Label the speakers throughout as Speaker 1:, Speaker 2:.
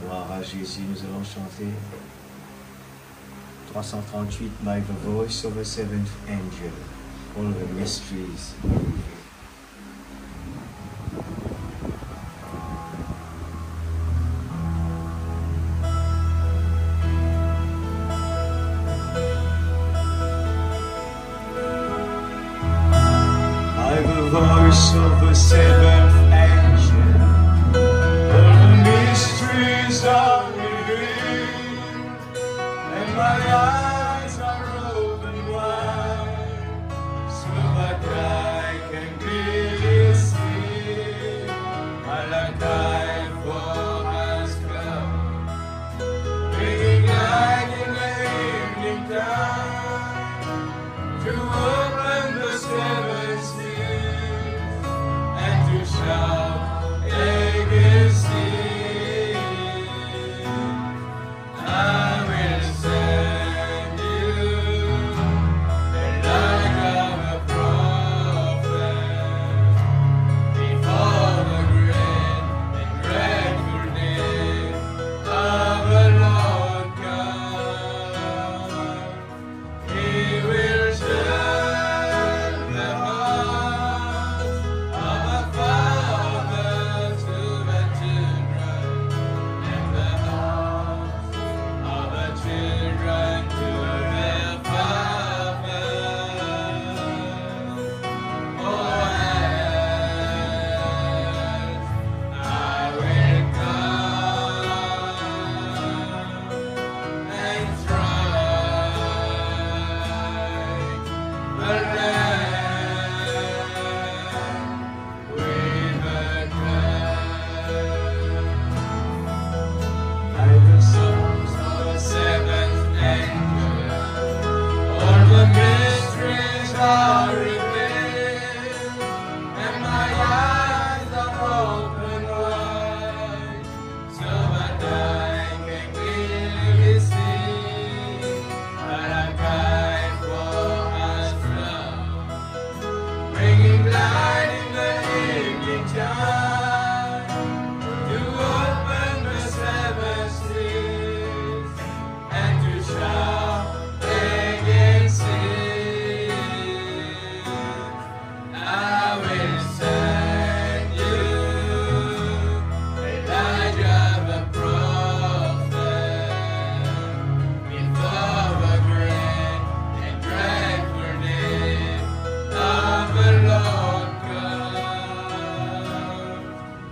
Speaker 1: Gloire à Jésus, nous allons chanter 338, By the voice of a seventh angel, all the mysteries. By the voice of a seventh angel, all the mysteries are revealed, and my eyes are open wide, so that I can clearly see. Malachi 4 has come, bringing light in the evening time, to open the seven seals, and to shout against thee. I will send you Elijah the prophet before the great and dreadful day of the Lord comes. He will turn the hearts of the fathers to the children, and the hearts of the children to their fathers. Oh, else I will come and strike the land with a by the songs of the seventh angel, all the mysteries are revealed, and my eyes are open wide, so that I can clearly see. Malachi 4 has come, bringing light in the evening time, to open the seven seals, and to shout against sin. I will send you Elijah the prophet before the great and dreadful day of the Lord comes.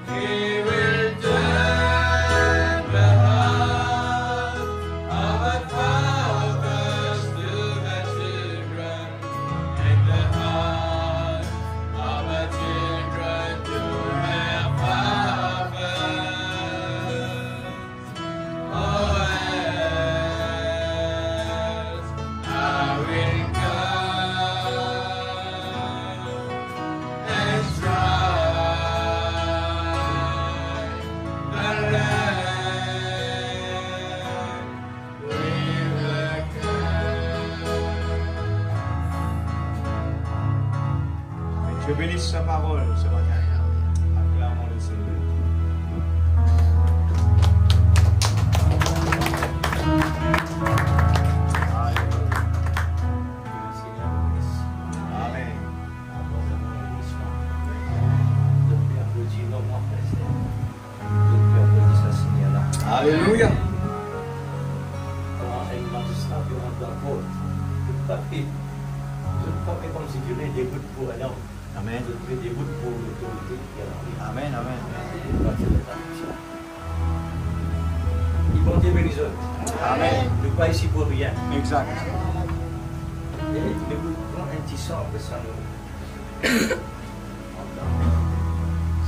Speaker 1: He will turn the hearts of the fathers to the children, and the hearts of the children to their fathers. Oh, else I will come and strike the land with a curse. Je bénisse sa parole ce matin. Acclamons le Seigneur. Amen. Alléluia.
Speaker 2: Un magistrat qui rentre dans le corps, tout papier, tout papier considéré des bouts pour un homme,
Speaker 1: Amen.
Speaker 2: des bouts pour l'autorité qui est là.
Speaker 1: Amen. Amen.
Speaker 2: Ils vont dire les autres.
Speaker 1: Amen.
Speaker 2: Nous ne sommes pas ici pour rien.
Speaker 1: Exact.
Speaker 2: Et nous voulons un petit sang de ça.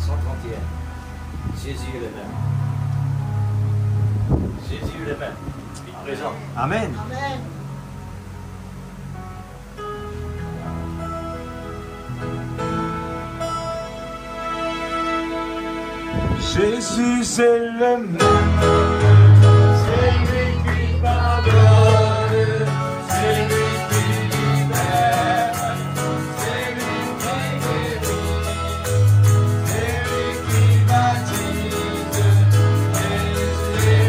Speaker 2: 131. Jésus est le même. Jésus est le même. Il est présent.
Speaker 1: Amen. Jésus est le même. C'est lui qui pardonne. C'est lui qui libère. C'est lui qui guérit. C'est lui qui baptise. Et c'est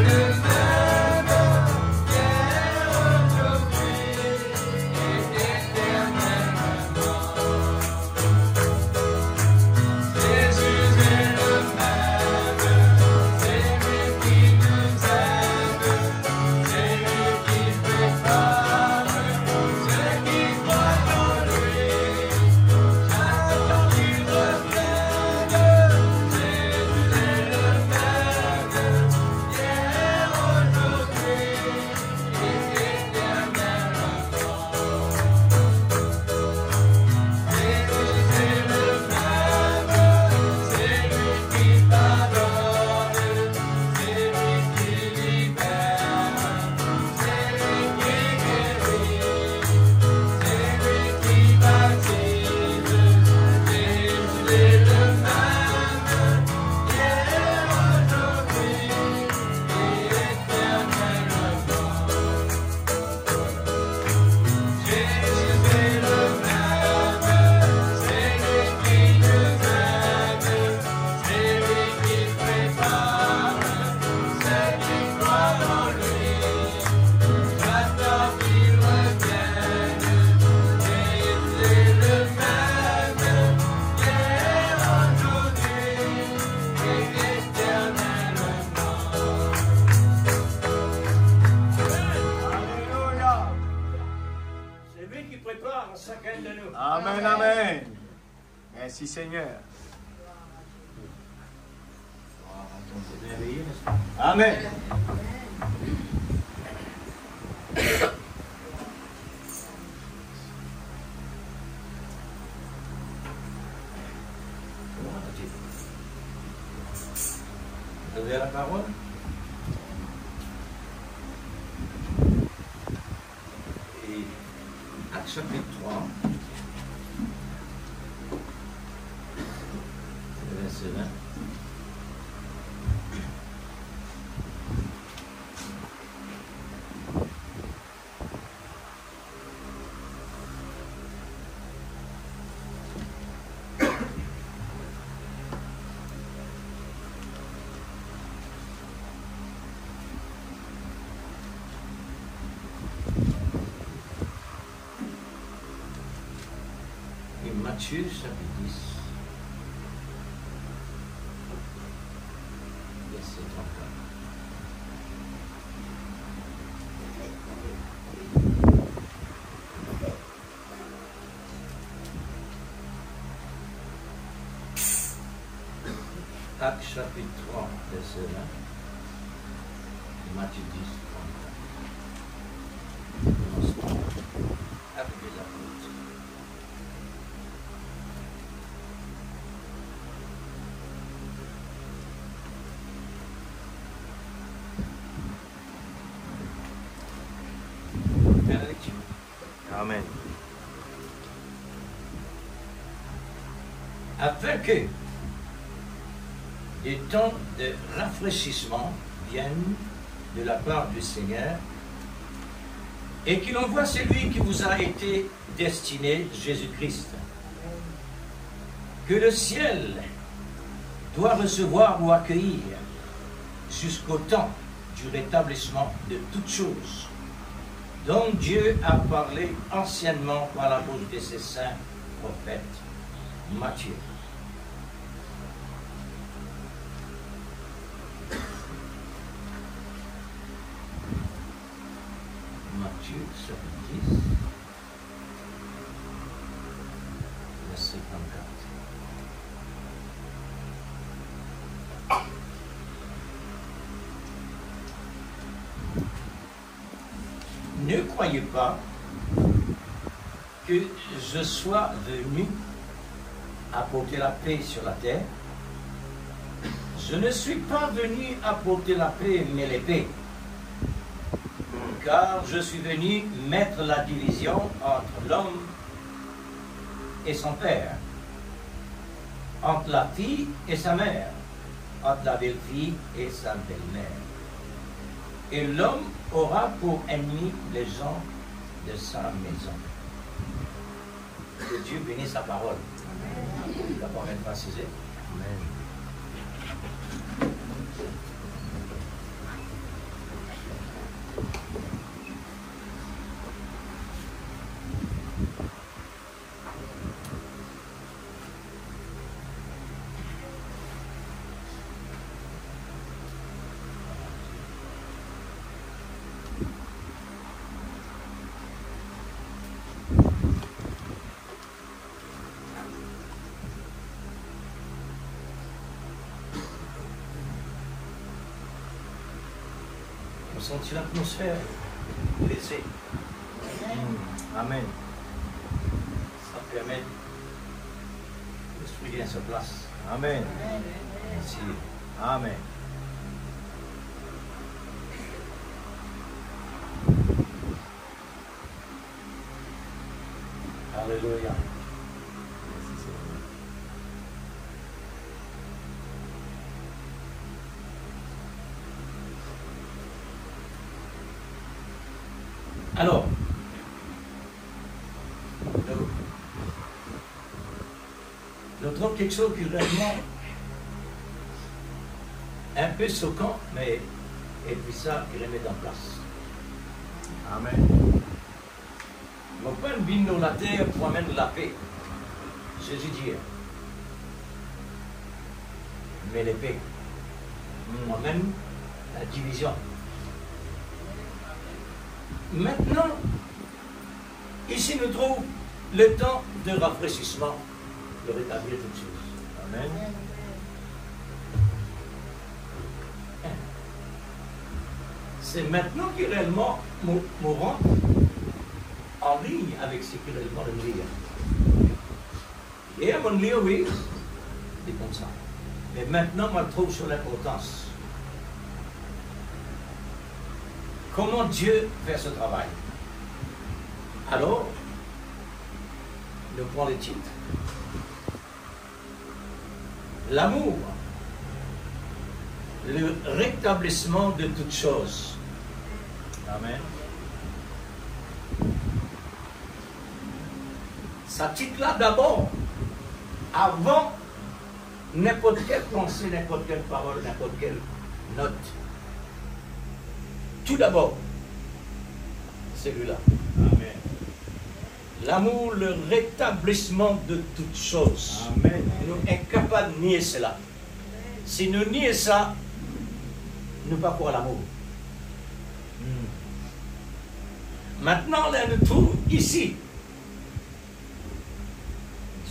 Speaker 1: Amen, amen. Merci Seigneur. Amen.
Speaker 2: Vous avez la parole? Et Actes chapitre 3, verset 20. Matthieu chapitre 10, verset 34. Actes chapitre 3, verset 20. Matthieu 10, 34. Commençons avec les apôtres.
Speaker 1: Amen.
Speaker 2: Afin que des temps de rafraîchissement viennent de la part du Seigneur et qu'il envoie celui qui vous a été destiné, Jésus-Christ, que le ciel doit recevoir ou accueillir jusqu'au temps du rétablissement de toutes choses, dont Dieu a parlé anciennement par la bouche de ses saints prophètes. Matthieu. Matthieu, chapitre 10, verset 34. Ne croyez pas que je sois venu apporter la paix sur la terre. Je ne suis pas venu apporter la paix, mais l'épée. Car je suis venu mettre la division entre l'homme et son père, entre la fille et sa mère, entre la belle-fille et sa belle-mère. Et l'homme aura pour ennemi les gens de sa maison. Que Dieu bénisse sa parole. La parole est précisée.
Speaker 1: Amen.
Speaker 2: Sentir l'atmosphère laissée.
Speaker 1: Amen.
Speaker 2: Ça permet l'esprit vient à sa place.
Speaker 1: Amen.
Speaker 2: Merci.
Speaker 1: Amen.
Speaker 2: Alléluia. Alors, nous trouvons quelque chose qui est vraiment un peu choquant, mais et puis ça, il remet en place.
Speaker 1: Amen.
Speaker 2: Mon père vient dans la terre pour amener la paix. Jésus dit, mais l'épée emmène la division. Maintenant, ici nous trouvons le temps de rafraîchissement, de rétablir toutes choses.
Speaker 1: Amen.
Speaker 2: C'est maintenant que réellement nous rentrons en ligne avec ce qui est réellement le lire. Et à mon lire, oui, c'est comme ça. Mais maintenant, on trouve sur l'importance. Comment Dieu fait ce travail? Alors, nous prenons les titres. L'amour, le rétablissement de toutes choses.
Speaker 1: Amen.
Speaker 2: Ça titre là d'abord, avant n'importe quelle pensée, n'importe quelle parole, n'importe quelle note. Tout d'abord, celui-là.
Speaker 1: Amen.
Speaker 2: L'amour, le rétablissement de toutes choses.
Speaker 1: Amen.
Speaker 2: Nous sommes incapables de nier cela. Si nous nions ça, nous ne pas pour l'amour. Maintenant, là, nous trouvons ici.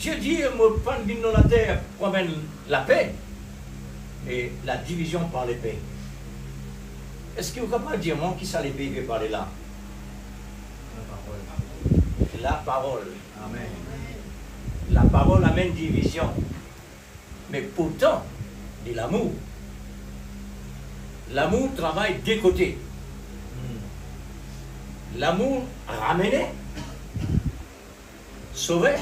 Speaker 2: Dieu dit, mon pan dans la terre promène la paix et la division par l'épée. Est-ce que vous pouvez dire, moi, qui ça l'épée veut parler là? La parole.
Speaker 1: Amen.
Speaker 2: La parole amène division. Mais pourtant, de l'amour. L'amour travaille des côtés. L'amour ramené, sauvé,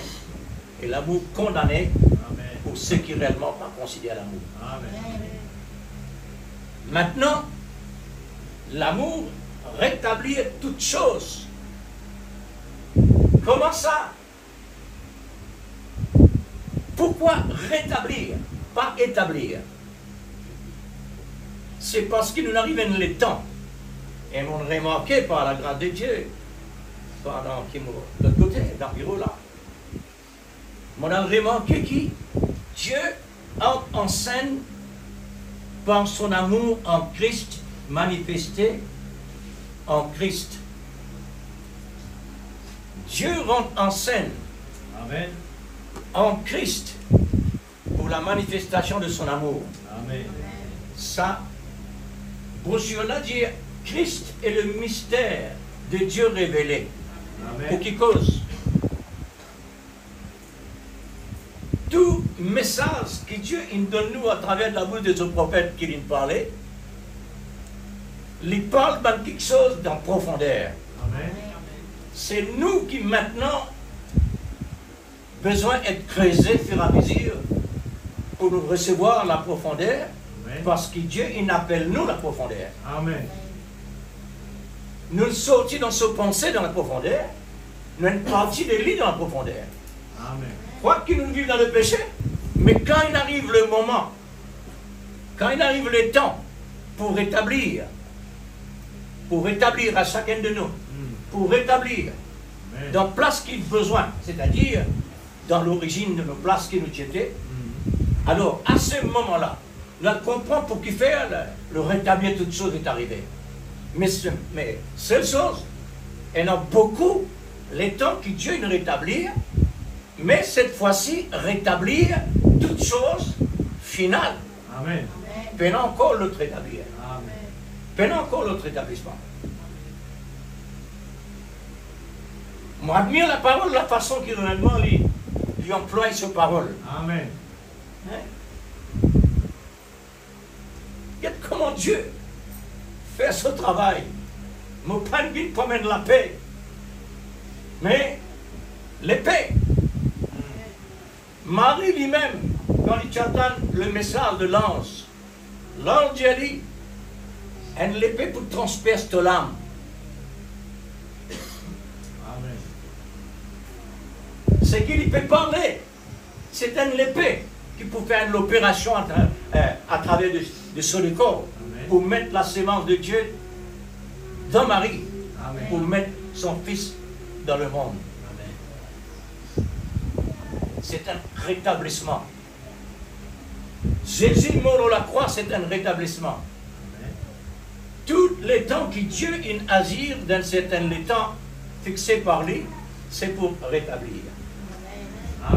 Speaker 2: et l'amour condamné pour ceux qui réellement pas considèrent l'amour.
Speaker 1: Amen.
Speaker 2: Maintenant, l'amour rétablit toutes choses. Comment ça? Pourquoi rétablir, pas établir? C'est parce qu'il nous arrive le temps. Et on remarqué par la grâce de Dieu, pendant qu'il de l'autre côté, dans le bureau là. On a remarqué que Dieu entre en scène par son amour en Christ, manifesté en Christ. Dieu rentre en scène
Speaker 1: Amen.
Speaker 2: en Christ pour la manifestation de son amour.
Speaker 1: Amen.
Speaker 2: Ça, brochure là dit Christ est le mystère de Dieu révélé.
Speaker 1: Amen.
Speaker 2: Pour qui cause? Tout message que Dieu il donne nous à travers la bouche de son prophète qui nous parlait, il parle de quelque chose dans profondeur.
Speaker 1: Amen.
Speaker 2: C'est nous qui maintenant besoin d'être creusés au fur et à mesure pour nous recevoir la profondeur,
Speaker 1: Amen.
Speaker 2: parce que Dieu il appelle nous la profondeur.
Speaker 1: Amen.
Speaker 2: Nous sortis dans ce pensée dans la profondeur, nous sommes partis de lui dans la profondeur.
Speaker 1: Amen.
Speaker 2: Quoi qu'il nous vive dans le péché, mais quand il arrive le moment, quand il arrive le temps pour rétablir à chacun de nous, pour rétablir
Speaker 1: Amen.
Speaker 2: dans la place qu'il a besoin, c'est-à-dire dans l'origine de nos places qui nous étaient, alors à ce moment-là, nous comprenons pour qui faire le rétablir toutes choses est arrivé. Mais seule chose, il y en a beaucoup, les temps que Dieu nous rétablir, mais cette fois-ci, rétablir toutes choses finales.
Speaker 1: Amen.
Speaker 2: Pendant encore l'autre rétablir.
Speaker 1: Amen.
Speaker 2: Pendant encore l'autre rétablissement. Moi, admire la parole, la façon qu'il réellement lui emploie cette parole.
Speaker 1: Amen.
Speaker 2: Hein? Regarde comment Dieu fait ce travail. Mon pangui promène la paix. Mais l'épée, Marie lui-même, quand il entend le message de l'ange, l'ange a dit, une épée pour transpercer l'âme.
Speaker 1: Amen.
Speaker 2: Ce qu'il peut parler, c'est une épée qui peut faire l'opération à travers de son corps,
Speaker 1: Amen.
Speaker 2: pour mettre la sémence de Dieu dans Marie,
Speaker 1: Amen.
Speaker 2: pour mettre son fils dans le monde. C'est un rétablissement. Jésus mort à la croix, c'est un rétablissement.
Speaker 1: Amen.
Speaker 2: Tous les temps que Dieu agit dans certains temps fixés par lui, c'est pour rétablir.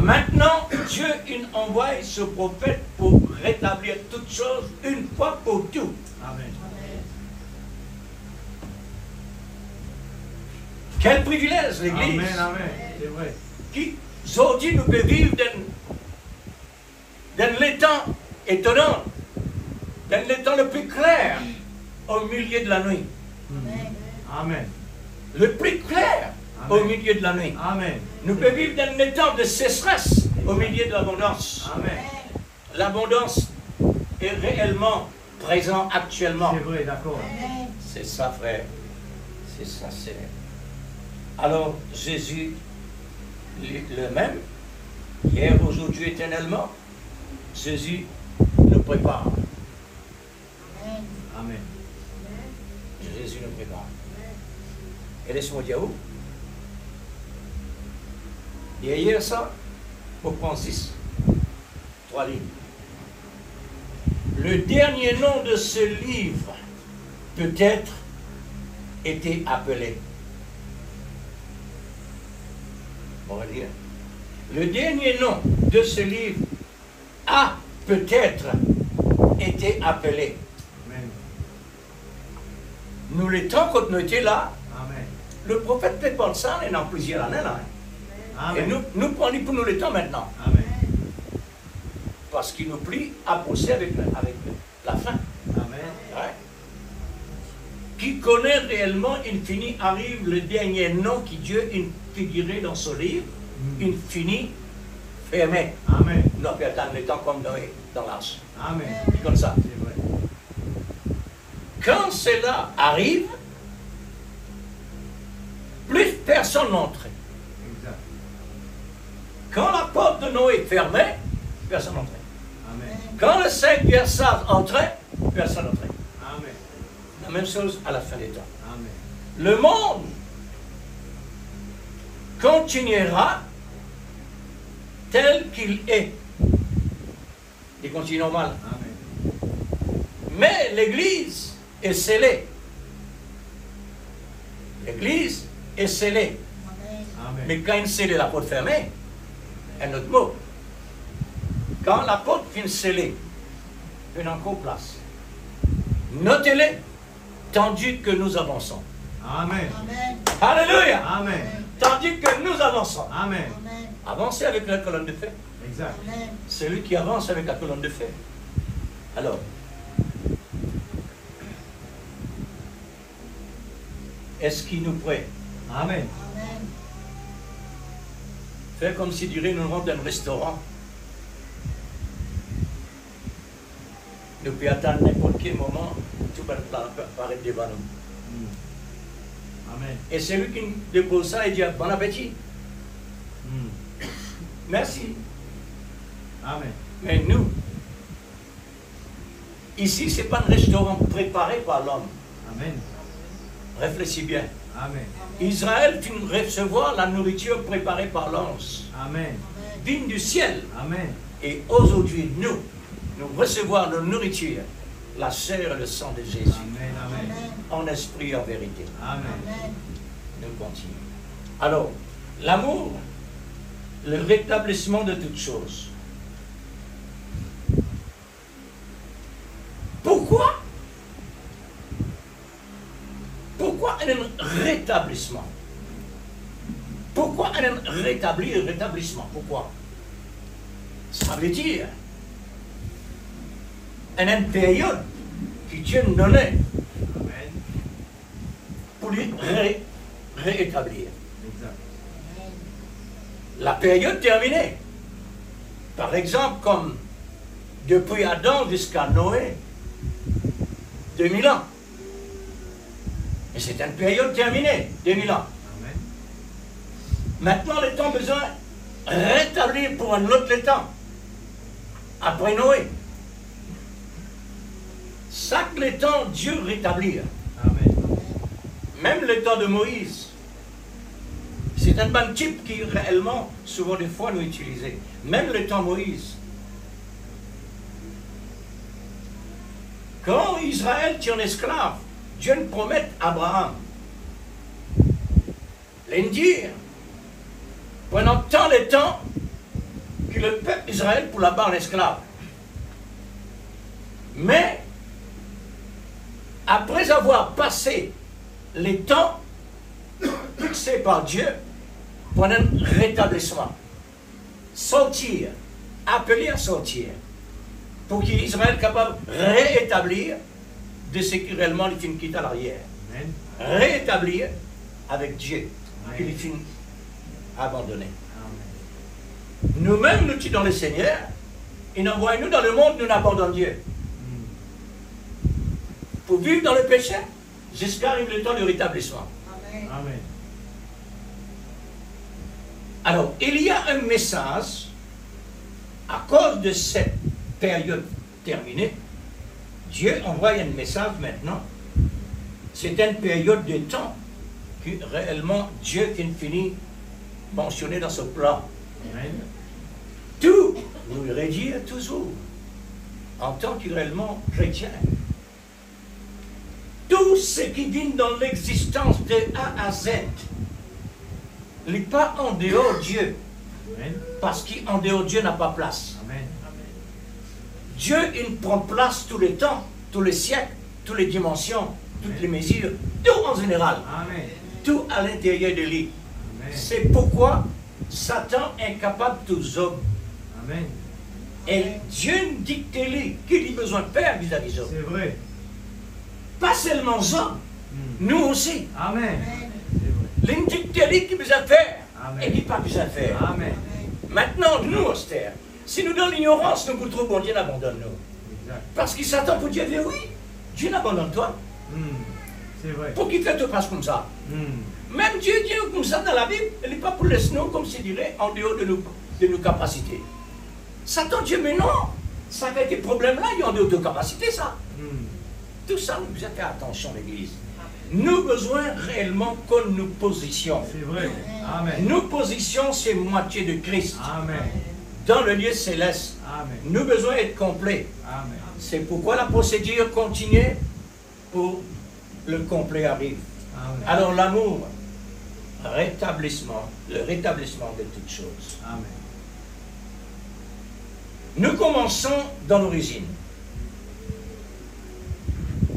Speaker 2: Maintenant, Dieu il envoie ce prophète pour rétablir toutes choses une fois pour tout.
Speaker 1: Amen.
Speaker 2: Quel privilège l'Église.
Speaker 1: Amen, amen. C'est vrai.
Speaker 2: Qui aujourd'hui nous peut vivre dans les temps étonnants, dans les temps le plus clair, au milieu de la nuit.
Speaker 1: Amen.
Speaker 2: Le plus clair
Speaker 1: Amen.
Speaker 2: au milieu de la nuit.
Speaker 1: Amen.
Speaker 2: Nous pouvons vivre dans les temps de sécheresse au milieu de l'abondance.
Speaker 1: Amen.
Speaker 2: L'abondance est réellement présente actuellement.
Speaker 1: C'est vrai, d'accord.
Speaker 2: C'est ça, frère. C'est ça, c'est. Alors, Jésus, le même, hier, aujourd'hui, éternellement, Jésus nous prépare.
Speaker 1: Amen.
Speaker 2: Jésus nous prépare. Et laisse-moi dire où? Et hier, ça, pour Francis, 3 lignes. Le dernier nom de ce livre peut-être était appelé. On va dire. Le dernier nom de ce livre a peut-être été appelé.
Speaker 1: Amen.
Speaker 2: Nous, les temps quand nous étions là,
Speaker 1: Amen.
Speaker 2: le prophète peut penser ça dans plusieurs années là. Et
Speaker 1: Amen.
Speaker 2: nous prenons pour nous le temps maintenant.
Speaker 1: Amen.
Speaker 2: Parce qu'il nous plie à pousser avec la fin.
Speaker 1: Amen.
Speaker 2: Ouais. Qui connaît réellement, infini, arrive le dernier nom qui Dieu figurait dans ce livre, infini, fermé.
Speaker 1: Amen.
Speaker 2: Nous avons attendre le temps comme Noé dans l'arche.
Speaker 1: Amen.
Speaker 2: Comme ça.
Speaker 1: C'est vrai.
Speaker 2: Quand cela arrive, plus personne n'entre.
Speaker 1: Exact.
Speaker 2: Quand la porte de Noé est fermée, personne n'entrait.
Speaker 1: Amen.
Speaker 2: Quand le 5 personnes entraient, personne n'entrait.
Speaker 1: Amen.
Speaker 2: La même chose à la fin des temps.
Speaker 1: Amen.
Speaker 2: Le monde continuera tel qu'il est. Il continue normal.
Speaker 1: Amen.
Speaker 2: Mais l'Église est scellée. L'Église est scellée.
Speaker 1: Amen.
Speaker 2: Mais quand une scellée, la porte fermée, un autre mot. Quand la porte finit scellée, il y a encore place. Notez-les, tandis que nous avançons.
Speaker 1: Amen.
Speaker 2: Alléluia!
Speaker 1: Amen.
Speaker 2: Tandis que nous avançons.
Speaker 1: Amen.
Speaker 2: Avancez avec la colonne de feu.
Speaker 1: Exact.
Speaker 2: Celui qui avance avec la colonne de feu. Alors, est-ce qu'il nous prête?
Speaker 1: Amen.
Speaker 2: Fait comme si dirait nous rentrons dans un restaurant. Nous pouvons attendre n'importe quel moment, tout va apparaître devant nous.
Speaker 1: Amen.
Speaker 2: Et celui qui nous dépose ça, il dit bon appétit. Merci.
Speaker 1: Amen.
Speaker 2: Mais nous, ici, ce n'est pas un restaurant préparé par l'homme.
Speaker 1: Amen.
Speaker 2: Réfléchis bien.
Speaker 1: Amen.
Speaker 2: Israël vient recevoir la nourriture préparée par l'ange,
Speaker 1: Amen.
Speaker 2: vient du ciel.
Speaker 1: Amen.
Speaker 2: Et aujourd'hui, nous recevons la nourriture, la chair et le sang de Jésus,
Speaker 1: Amen. Amen.
Speaker 2: en esprit et en vérité.
Speaker 1: Amen.
Speaker 2: Nous continuons. Alors, l'amour, le rétablissement de toutes choses. Pourquoi? Pourquoi un rétablissement? Pourquoi un rétablissement? Pourquoi? Ça veut dire une période que Dieu nous donnait
Speaker 1: Amen.
Speaker 2: pour lui réétablir.
Speaker 1: Exact.
Speaker 2: La période terminée. Par exemple, comme depuis Adam jusqu'à Noé, 2000 ans. Et c'est une période terminée, 2000 ans.
Speaker 1: Amen.
Speaker 2: Maintenant, le temps besoin de rétablir pour un autre temps. Après Noé. Chaque le temps, Dieu rétablir.
Speaker 1: Amen.
Speaker 2: Même le temps de Moïse. C'est un bon type qui réellement, souvent des fois, nous utilisons. Même le temps de Moïse. Quand Israël tient un esclave, Dieu nous promet à Abraham. L'Indien, pendant tant de temps que le peuple d'Israël pour là-bas en esclave. Mais, après avoir passé les temps fixés par Dieu pour un rétablissement, sortir, appelé à sortir, pour qu'Israël soit capable de réétablir de ce qui réellement est une quitte à l'arrière. Réétablir avec Dieu, qu'il est fini abandonné. Nous-mêmes, nous sommes dans le Seigneur, il envoie nous dans le monde, nous n'abandonnons Dieu. Pour vivre dans le péché, jusqu'à arriver le temps du rétablissement.
Speaker 1: Amen.
Speaker 2: Alors, il y a un message, à cause de cette période terminée, Dieu envoie un message maintenant. C'est une période de temps que réellement Dieu qui finit mentionné dans ce plan.
Speaker 1: Amen.
Speaker 2: Tout nous redire toujours, en tant que réellement chrétien. Tout ce qui vient dans l'existence de A à Z n'est pas en dehors de Dieu.
Speaker 1: Amen.
Speaker 2: Parce qu'en dehors de Dieu n'a pas place.
Speaker 1: Amen.
Speaker 2: Dieu, il prend place tout le temps, tous les siècles, toutes les dimensions, toutes les mesures, tout en général.
Speaker 1: Amen.
Speaker 2: Tout à l'intérieur de lui.
Speaker 1: Amen.
Speaker 2: C'est pourquoi Satan est incapable de tous hommes.
Speaker 1: Amen.
Speaker 2: Et Dieu dicte-lui qu'il a besoin de faire vis-à-vis des hommes.
Speaker 1: C'est vrai.
Speaker 2: Pas seulement les hommes, nous aussi.
Speaker 1: Amen. C'est vrai.
Speaker 2: Il dicte-lui qu'il a besoin de faire.
Speaker 1: Amen.
Speaker 2: Et il n'a pas besoin de faire.
Speaker 1: Amen.
Speaker 2: Maintenant, nous, Esther, si nous dans l'ignorance, nous trouvons bon Dieu n'abandonne-nous.
Speaker 1: Exact.
Speaker 2: Parce qu'il s'attend pour Dieu dire oui, Dieu n'abandonne toi.
Speaker 1: C'est vrai.
Speaker 2: Pour qu'il te passe comme ça. Même Dieu dit comme ça dans la Bible, il n'est pas pour laisser nous, comme s'il dirait, en dehors de nos capacités. Satan Dieu, mais non, ça avec des problèmes-là, il y a en dehors de capacités, ça. Tout ça, nous devons faire attention, l'Église. Nous avons besoin réellement qu'on nous positionne.
Speaker 1: C'est vrai. Amen.
Speaker 2: Nous position, c'est moitié de Christ.
Speaker 1: Amen.
Speaker 2: Dans le lieu céleste.
Speaker 1: Amen.
Speaker 2: Nous avons besoin d'être complets.
Speaker 1: Amen.
Speaker 2: C'est pourquoi la procédure continue pour le complet arrive.
Speaker 1: Amen.
Speaker 2: Alors l'amour, rétablissement, le rétablissement de toutes choses.
Speaker 1: Amen.
Speaker 2: Nous commençons dans l'origine.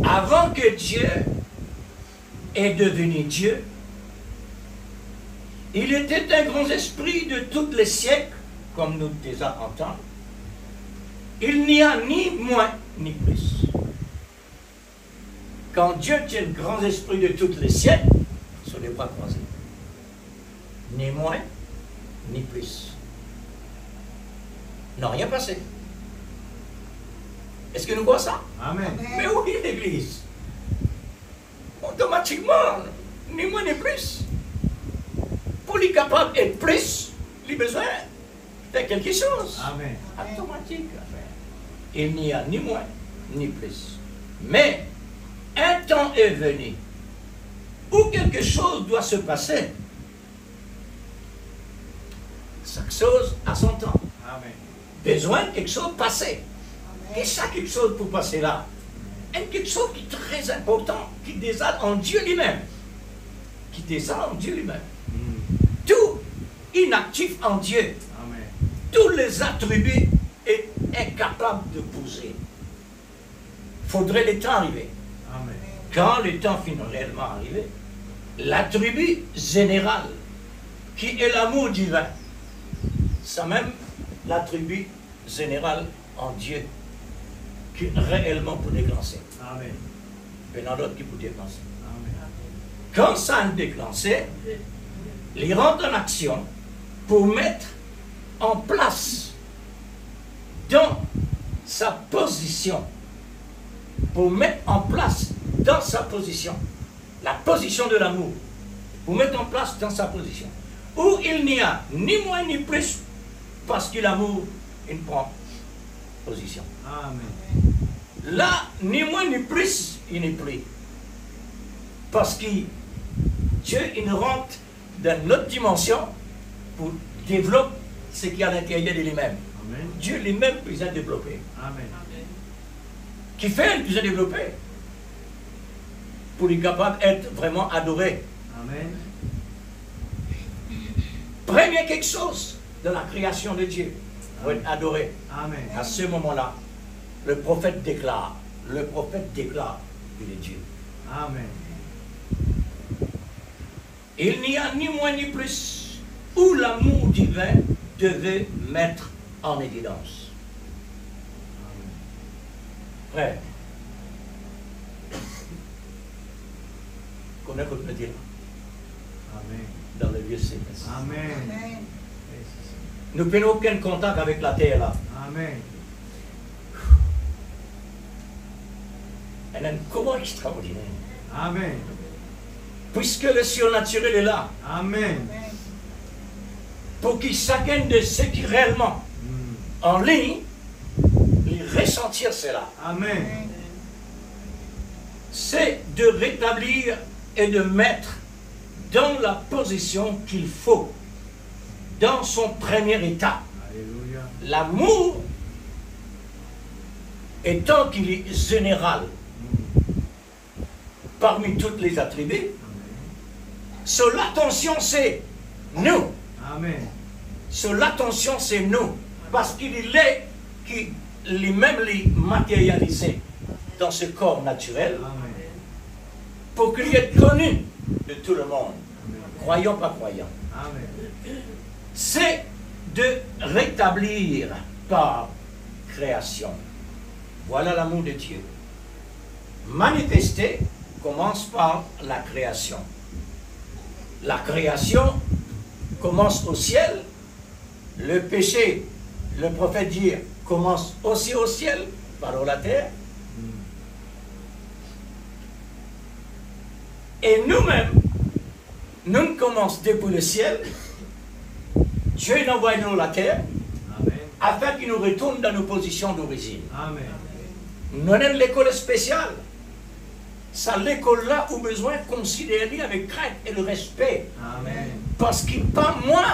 Speaker 2: Avant que Dieu est devenu Dieu, il était un grand esprit de tous les siècles, comme nous déjà entendons. Il n'y a ni moins ni plus. Quand Dieu est un grand esprit de tous les siècles, sur les bras croisés, ni moins ni plus. Non, rien passé. Est-ce que nous voyons ça?
Speaker 1: Amen.
Speaker 2: Mais oui, l'Église. Automatiquement, ni moins ni plus. Pour les capables d'être plus, il a besoin de quelque chose.
Speaker 1: Amen.
Speaker 2: Automatique. Il n'y a ni moins ni plus. Mais un temps est venu où quelque chose doit se passer. Chaque chose a son temps.
Speaker 1: Amen.
Speaker 2: Besoin de quelque chose de passer. Qu'est-ce que quelque chose pour passer là? Quelque chose qui est très important, qui désale en Dieu lui-même. Qui désale en Dieu lui-même. Tout inactif en Dieu.
Speaker 1: Amen.
Speaker 2: Tous les attributs est incapable de bouger. Faudrait le temps arriver.
Speaker 1: Amen.
Speaker 2: Quand le temps finit réellement arrivé, l'attribut général, qui est l'amour divin, c'est même l'attribut général en Dieu, qui réellement peut déclencher.
Speaker 1: Amen.
Speaker 2: Il y en a d'autres qui peuvent déclencher.
Speaker 1: Amen.
Speaker 2: Quand ça a déclenché, il rentre en action pour mettre en place dans sa position, pour mettre en place dans sa position, la position de l'amour, pour mettre en place dans sa position, où il n'y a ni moins ni plus, parce que l'amour, il prend position.
Speaker 1: Amen.
Speaker 2: Là, ni moins ni plus, il n'est plus. Parce que Dieu, il rentre dans notre dimension pour développer ce qui est à l'intérieur de lui-même.
Speaker 1: Amen.
Speaker 2: Dieu lui-même peut les développer.
Speaker 1: Amen.
Speaker 2: Qui fait, il peut les développer. Pour être capable d'être vraiment adoré.
Speaker 1: Amen.
Speaker 2: Premier quelque chose de la création de Dieu pour être adoré.
Speaker 1: Amen.
Speaker 2: À ce moment-là, le prophète déclare qu'il est Dieu.
Speaker 1: Amen.
Speaker 2: Il n'y a ni moins ni plus où l'amour divin devait mettre en évidence. Frère, qu'on écoute le dire
Speaker 1: Amen.
Speaker 2: dans le lieu céleste.
Speaker 1: Amen.
Speaker 2: Nous n'avons aucun contact avec la terre là.
Speaker 1: Amen.
Speaker 2: Elle a un comment extraordinaire.
Speaker 1: Amen.
Speaker 2: Puisque le surnaturel est là,
Speaker 1: Amen.
Speaker 2: pour que chacun de ceux qui réellement en ligne, ils ressentir cela.
Speaker 1: Amen.
Speaker 2: C'est de rétablir et de mettre dans la position qu'il faut, dans son premier état.
Speaker 1: Alléluia.
Speaker 2: L'amour, étant qu'il est général parmi toutes les attributs, sur l'attention c'est nous.
Speaker 1: Amen.
Speaker 2: Sur l'attention c'est nous. Parce qu'il est qui lui-même les matérialisé dans ce corps naturel
Speaker 1: Amen.
Speaker 2: pour qu'il ait connu de tout le monde, croyant pas croyant.
Speaker 1: Amen.
Speaker 2: C'est de rétablir par création. Voilà l'amour de Dieu. Manifester commence par la création. La création commence au ciel. Le péché, le prophète dit, commence aussi au ciel, par la terre. Et nous-mêmes, nous ne commençons depuis le ciel. Dieu nous envoie nous la terre,
Speaker 1: Amen.
Speaker 2: afin qu'il nous retourne dans nos positions d'origine.
Speaker 1: Amen.
Speaker 2: Nous avons l'école spéciale. C'est l'école-là où besoin de considérer avec crainte et le respect.
Speaker 1: Amen.
Speaker 2: Parce qu'il pas moi,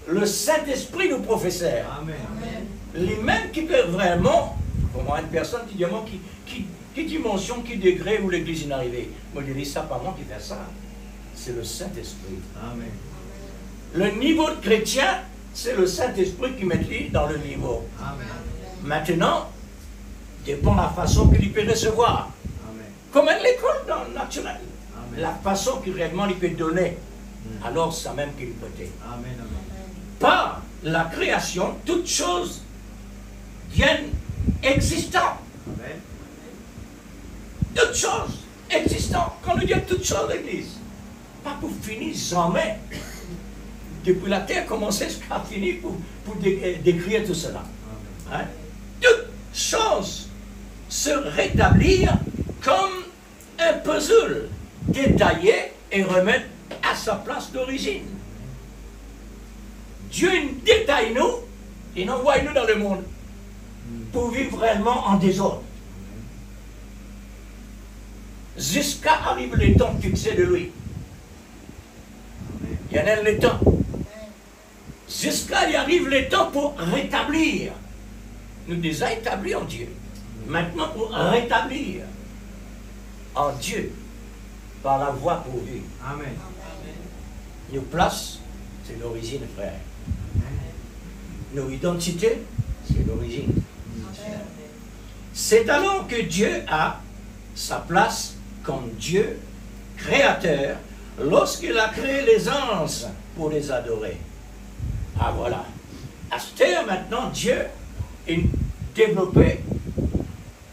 Speaker 2: le Saint-Esprit, nous professeur.
Speaker 1: Amen.
Speaker 2: Les mêmes qui peuvent vraiment, comme une personne qui dit, qui dimension, qui degré où l'église est arrivée. Moi je dis, ça pas moi qui fais ça. C'est le Saint-Esprit.
Speaker 1: Amen.
Speaker 2: Le niveau de chrétien, c'est le Saint-Esprit qui met dans le niveau.
Speaker 1: Amen.
Speaker 2: Maintenant, dépend de la façon qu'il peut recevoir.
Speaker 1: Amen.
Speaker 2: Comme à l'école dans le naturel.
Speaker 1: Amen.
Speaker 2: La façon qu'il réellement il peut donner. Alors, ça même qu'il peut donner.
Speaker 1: Amen. Amen.
Speaker 2: Par la création, toutes choses viennent existantes.
Speaker 1: Amen.
Speaker 2: Toutes choses existantes. Quand on dit toutes choses, l'Église, pas pour finir jamais. Depuis la terre commençait jusqu'à finir pour décrire tout cela. Hein? Toutes choses se rétablir comme un puzzle détaillé et remettre à sa place d'origine. Dieu détaille nous et nous envoie nous dans le monde pour vivre réellement en désordre. Jusqu'à arriver le temps fixé de lui. Il y en a le temps. Jusqu'à y arrive le temps pour rétablir. Nous déjà établis en Dieu. Maintenant pour rétablir en Dieu par la voie pourvue.
Speaker 1: Amen.
Speaker 2: Nos places, c'est l'origine, frère. Nos identités, c'est l'origine. C'est alors que Dieu a sa place comme Dieu créateur lorsqu'il a créé les anges pour les adorer. Ah voilà. À cette heure maintenant, Dieu est développé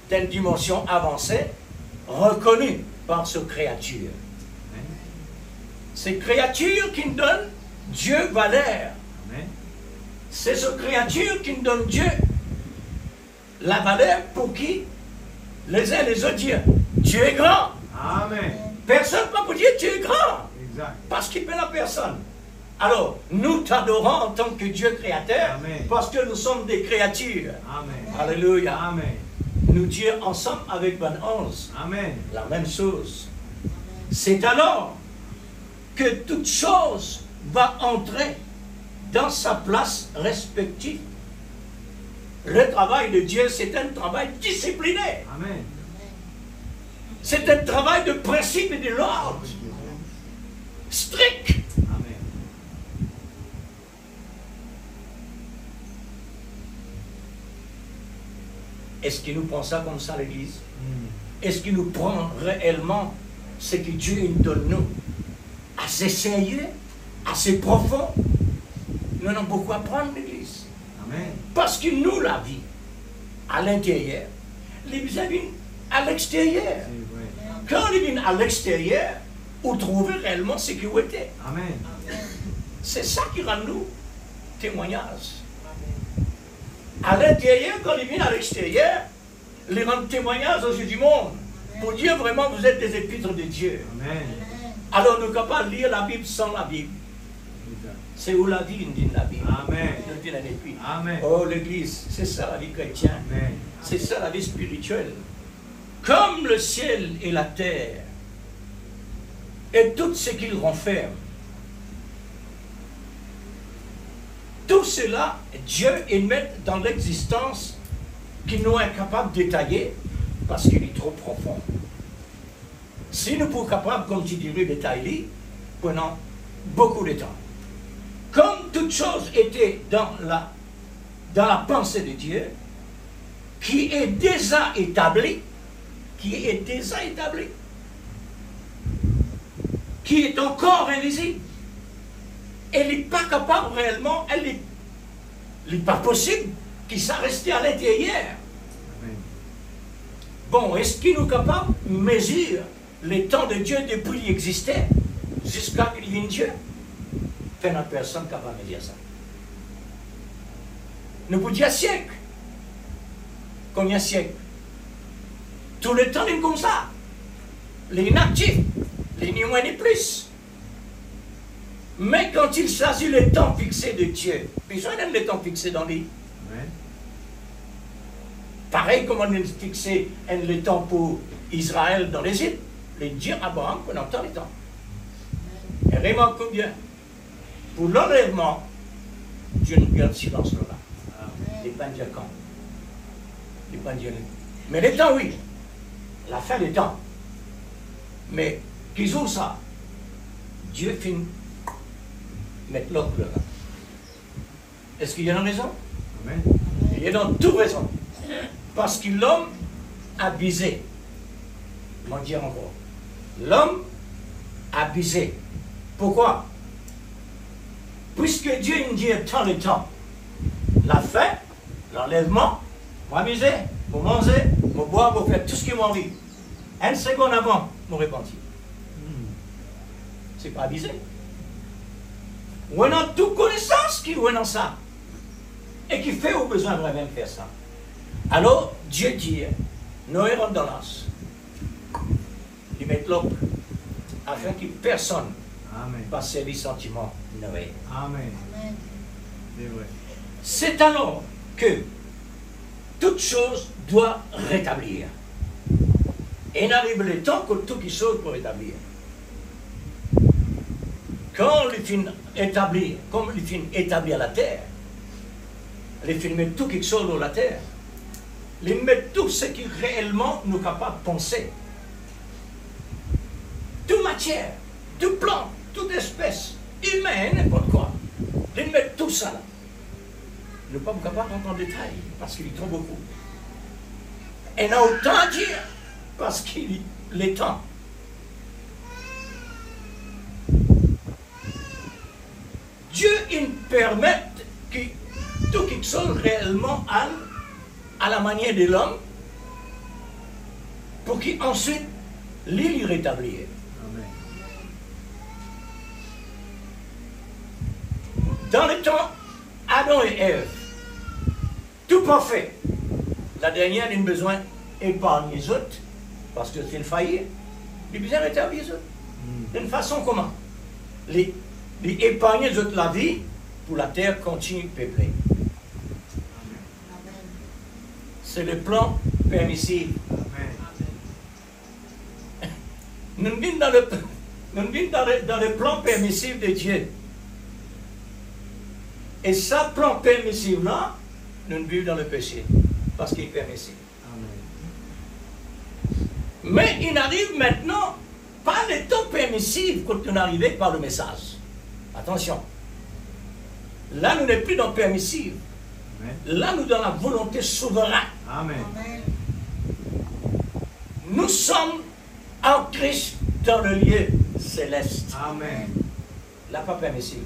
Speaker 2: d'une dimension avancée, reconnue par ses créatures. Ces créatures qui nous donnent Dieu valeur.
Speaker 1: Amen.
Speaker 2: C'est ces créatures qui nous donnent Dieu la valeur pour qui les uns et les autres disent Dieu est grand.
Speaker 1: Amen.
Speaker 2: Personne ne peut dire Dieu est grand.
Speaker 1: Exact.
Speaker 2: Parce qu'il peut la personne. Alors, nous t'adorons en tant que Dieu créateur.
Speaker 1: Amen.
Speaker 2: Parce que nous sommes des créatures.
Speaker 1: Amen.
Speaker 2: Alléluia.
Speaker 1: Amen.
Speaker 2: Nous disons ensemble avec Ben 11
Speaker 1: Amen.
Speaker 2: la même chose. C'est alors que toute chose va entrer dans sa place respective. Le travail de Dieu, c'est un travail discipliné.
Speaker 1: Amen.
Speaker 2: C'est un travail de principe et de l'ordre. Strict.
Speaker 1: Amen.
Speaker 2: est-ce qu'il nous prend ça comme ça, l'Église? Est-ce qu'il nous prend réellement ce que Dieu nous donne, nous, assez sérieux, assez profond? Nous avons beaucoup à prendre, l'Église.
Speaker 1: Amen.
Speaker 2: Parce que nous, la vie, à l'intérieur, les viennent à l'extérieur.
Speaker 1: C'est vrai.
Speaker 2: Quand ils viennent à l'extérieur, vous trouvez réellement sécurité.
Speaker 1: Amen.
Speaker 2: C'est ça qui rend nous témoignage. À l'intérieur, quand ils viennent à l'extérieur, ils rendent témoignage aux yeux du monde. Pour dire vraiment, vous êtes des épîtres de Dieu.
Speaker 1: Amen.
Speaker 2: Alors, nous ne pouvons pas lire la Bible sans la Bible. C'est où la vie, dit la Bible.
Speaker 1: Amen.
Speaker 2: Nous dit la Bible.
Speaker 1: Amen.
Speaker 2: Oh, l'Église, c'est ça la vie chrétienne.
Speaker 1: Amen.
Speaker 2: C'est ça la vie spirituelle. Comme le ciel et la terre, et tout ce qu'il renferme, tout cela, Dieu est met dans l'existence qu'il nous est incapable de détailler parce qu'il est trop profond. Si nous sommes capables, comme tu dirais, de détailler, prenons beaucoup de temps. Comme toute chose était dans la pensée de Dieu, qui est déjà établie, qui est encore invisible. Elle n'est pas capable réellement, elle n'est pas possible qu'il soit resté à l'intérieur.
Speaker 1: Amen.
Speaker 2: Bon, est-ce qu'il nous est capable de mesurer le temps de Dieu depuis qu'il existait jusqu'à qu'il vienne Dieu? Il n'y a personne capable de dire ça. Nous pouvons dire siècle. Combien de siècles? Tout le temps, il est comme ça. Les inactifs, les ni moins ni plus. Mais quand il s'agit le temps fixé de Dieu, besoin d'un le temps fixé dans les.
Speaker 1: Amen.
Speaker 2: Pareil comme on a fixé le temps pour Israël dans les îles. Les dieux Abraham pendant tant de temps. Et vraiment combien? Pour l'enlèvement, Dieu nous garde silence là. Il n'est pas dire quand. Il n'est pas dire. Mais les temps, oui. La fin des temps. Mais qu'ils ont ça. Dieu finit mettre l'autre là. Est-ce qu'il y a une raison?
Speaker 1: Amen.
Speaker 2: Il y a dans toute raison. Parce que l'homme a bisé. Je vais dire encore. L'homme a bisé. Pourquoi? Puisque Dieu nous dit tant le temps. La fin, l'enlèvement, moi miser, moi manger, moi boire, moi faire tout ce qui m'a envie. Une seconde avant, moi repentir. C'est pas abusé. On a toute connaissance qui est dans ça. Et qui fait au besoin de même faire ça. Alors, Dieu dit, Noé rentre dans l'as. Il met l'autre. Afin que personne
Speaker 1: Amen.
Speaker 2: ne passe les sentiments de Noé.
Speaker 1: Amen. C'est vrai.
Speaker 2: C'est alors que toute chose doit rétablir. Et il arrive le temps que toute chose pour rétablir. Quand il finit établir, comme il finit établir la terre, il finit mettre tout quelque chose dans la terre, il met tout ce qui réellement nous est capable de penser. Toute matière, tout plan, toute espèce, humaine, n'importe quoi. Il met tout ça là. Nous ne sommes pas capables d'entendre en détail, parce qu'il est trop beaucoup. Et on a autant à dire, parce qu'il est temps. Dieu, il permet que tout quelque chose réellement à la manière de l'homme, pour qu'ensuite, l'île rétablir.
Speaker 1: Amen.
Speaker 2: Dans le temps, Adam et Ève, tout parfait. La dernière, il a besoin d'épargner les autres, parce que c'est une faillite. Il a besoin de rétablir les autres. D'une façon comment? Les épargner les autres la vie, pour la terre continue de peupler. C'est le plan permissif. Nous vivons dans le plan permissif de Dieu. Et ça, plan permissif là, nous vivons dans le péché. Parce qu'il est permissif. Mais il arrive maintenant, pas le temps permissif quand on est arrivé par le message. Attention. Là, nous n'est plus dans le permissif. Là, nous dans la volonté souveraine.
Speaker 1: Amen.
Speaker 2: Nous sommes en Christ dans le lieu céleste.
Speaker 1: Amen.
Speaker 2: La pas permissible.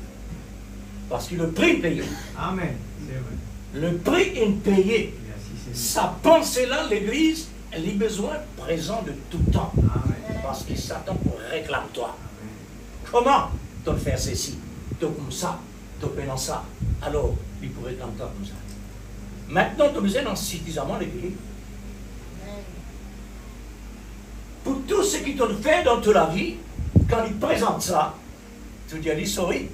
Speaker 2: Parce que le prix payé.
Speaker 1: Amen. C'est vrai.
Speaker 2: Le prix est payé.
Speaker 1: Merci Seigneur.
Speaker 2: Sa pensée là, l'Église, elle a besoin présent de tout temps.
Speaker 1: Amen.
Speaker 2: Parce que Satan pour réclame toi.
Speaker 1: Amen.
Speaker 2: Comment tu le faire ceci, tu comme ça, tu fais ça. Alors, il pourrait réclamer toi comme ça. Maintenant, tu as besoin d'en suffisamment l'équilibre. Pour tout ce qui te fait dans toute la vie, quand il présente ça, tu dis, sorry,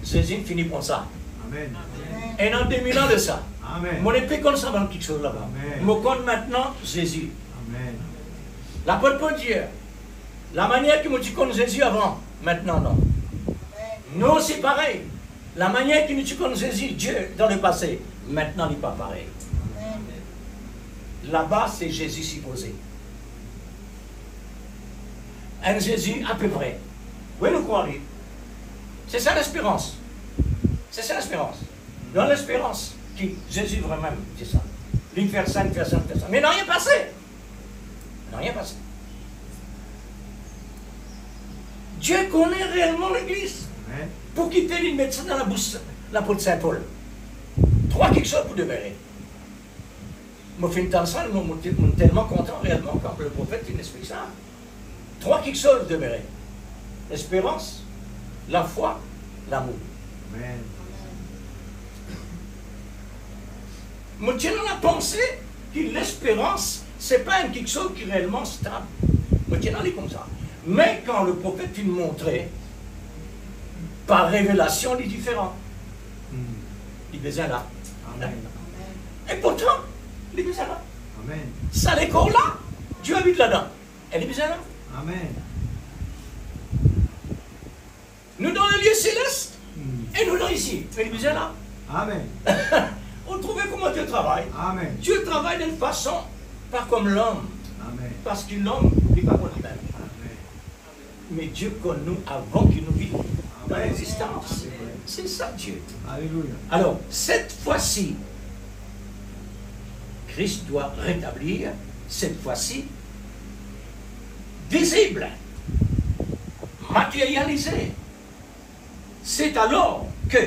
Speaker 2: Jésus finit pour ça.
Speaker 1: Amen.
Speaker 2: Et dans 2000 ans de ça,
Speaker 1: Amen.
Speaker 2: mon épée comme ça dans quelque chose là-bas.
Speaker 1: Amen.
Speaker 2: Je me compte maintenant Jésus.
Speaker 1: Amen.
Speaker 2: L'apôtre Paul dit, la manière que tu connais Jésus avant, maintenant non. Nous c'est pareil. La manière que tu connais Jésus, Dieu dans le passé, maintenant il n'est pas pareil. Là-bas c'est Jésus supposé. Un Jésus à peu près. Oui, nous croyons. C'est ça l'espérance. C'est ça l'espérance. Dans l'espérance, qui Jésus vraiment dit ça. Lui faire ça, lui faire ça, lui faire ça. Mais il n'a rien passé. Il n'a rien passé. Dieu connaît réellement l'Église.
Speaker 1: Amen.
Speaker 2: Pour qu'il puisse mettre ça dans la bouche, l'apôtre Saint Paul. 3 quelque chose pour demeurer. Je me fais une ça, je suis tellement content réellement quand le prophète il m'explique ça. 3 quelque chose pour demeurer. L'espérance, la foi, l'amour.
Speaker 1: Amen.
Speaker 2: Je tiens à la pensée que l'espérance, ce n'est pas quelque chose qui est réellement stable. Je tiens à aller comme ça. Mais quand le prophète il montrait, par révélation, il est différent. Il est là.
Speaker 1: Amen.
Speaker 2: Et pourtant, il est là.
Speaker 1: Amen.
Speaker 2: Ça, l'école là, Dieu habite là-dedans. Elle est bien là.
Speaker 1: Amen.
Speaker 2: Nous dans le lieu céleste, et nous dans ici. Elle est bien là.
Speaker 1: Amen.
Speaker 2: On trouve comment Dieu travaille.
Speaker 1: Amen.
Speaker 2: Dieu travaille d'une façon, pas comme l'homme.
Speaker 1: Amen.
Speaker 2: Parce que l'homme n'est pas comme lui-même.
Speaker 1: Amen.
Speaker 2: Mais Dieu connaît nous avant qu'il nous vive dans
Speaker 1: Amen.
Speaker 2: l'existence. C'est ça Dieu.
Speaker 1: Alléluia.
Speaker 2: Alors, cette fois-ci, Christ doit rétablir, cette fois-ci, visible, matérialisé. C'est alors que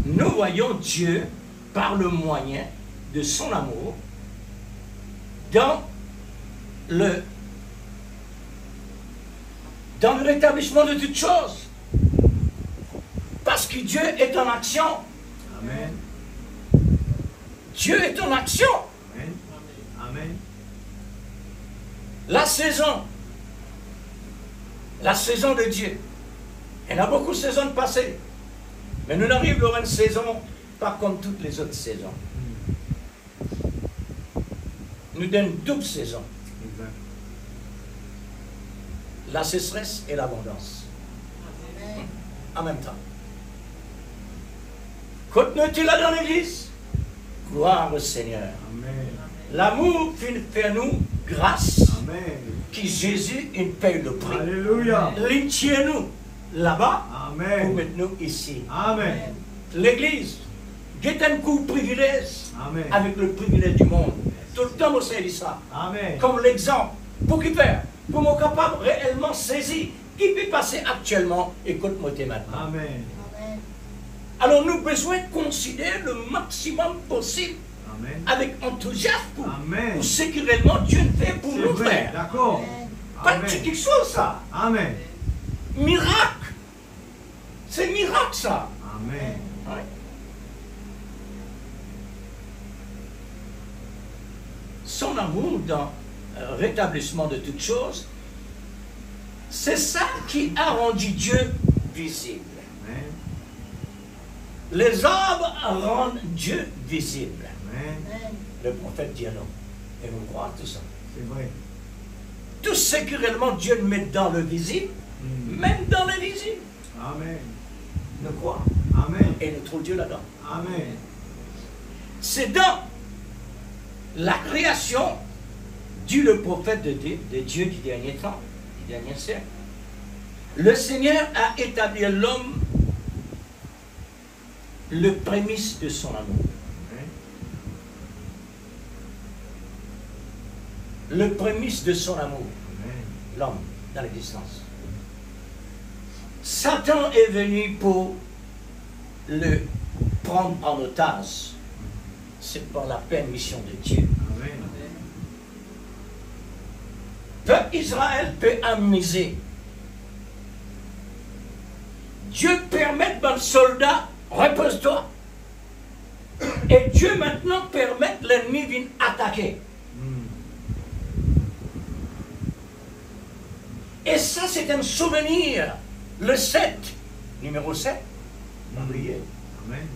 Speaker 2: nous voyons Dieu par le moyen de son amour dans le rétablissement de toutes choses. Parce que Dieu est en action.
Speaker 1: Amen.
Speaker 2: Dieu est en action.
Speaker 1: Amen. Amen.
Speaker 2: La saison de Dieu. Il y a beaucoup de saisons passées. Mais nous arrivons à une saison pas comme toutes les autres saisons. Nous donne une double saison.
Speaker 1: Exact.
Speaker 2: La sécheresse et l'abondance. En même temps. Continue-t-il là dans l'église? Gloire au Seigneur.
Speaker 1: Amen.
Speaker 2: L'amour fait nous grâce.
Speaker 1: Amen.
Speaker 2: Qui Jésus il paye le prix.
Speaker 1: Alléluia.
Speaker 2: Il tient nous là-bas pour
Speaker 1: Amen.
Speaker 2: mettre nous ici.
Speaker 1: Amen.
Speaker 2: L'église est un coup privilège
Speaker 1: Amen.
Speaker 2: avec le privilège du monde. Tout le temps, on dit ça.
Speaker 1: Amen.
Speaker 2: Comme l'exemple. Pour qui faire? Pour me capable réellement saisir qui peut passer actuellement. Écoute-moi maintenant.
Speaker 1: Amen.
Speaker 2: Alors nous avons besoin de considérer le maximum possible
Speaker 1: Amen.
Speaker 2: avec enthousiasme pour
Speaker 1: Amen.
Speaker 2: ce que réellement Dieu fait pour
Speaker 1: C'est
Speaker 2: nous
Speaker 1: vrai.
Speaker 2: faire.
Speaker 1: D'accord.
Speaker 2: Pas
Speaker 1: Amen.
Speaker 2: quelque chose ça.
Speaker 1: Amen.
Speaker 2: Miracle. C'est miracle ça.
Speaker 1: Amen.
Speaker 2: Ouais. Son amour dans le rétablissement de toutes choses, c'est ça qui a rendu Dieu visible.
Speaker 1: Amen.
Speaker 2: Les arbres rendent Dieu visible.
Speaker 1: Amen.
Speaker 2: Le prophète dit non. Et vous croyez tout ça.
Speaker 1: C'est vrai.
Speaker 2: Tout ce que réellement Dieu met dans le visible, même dans l'invisible,
Speaker 1: Amen.
Speaker 2: nous croyons.
Speaker 1: Amen.
Speaker 2: Et nous trouvons Dieu là-dedans.
Speaker 1: Amen.
Speaker 2: C'est dans la création, dit le prophète de Dieu du dernier temps, du dernier siècle. Le Seigneur a établi l'homme le prémisse de son amour.
Speaker 1: Amen.
Speaker 2: le prémisse de son amour,
Speaker 1: Amen.
Speaker 2: l'homme dans l'existence. Satan est venu pour le prendre en otage. C'est par la permission de Dieu.
Speaker 1: Amen.
Speaker 2: Peuple Israël peut amuser. Dieu permet dans le soldat, repose-toi. Et Dieu maintenant permet l'ennemi de attaquer. Et ça, c'est un souvenir. Le 7, numéro 7, oubliez.
Speaker 1: Amen.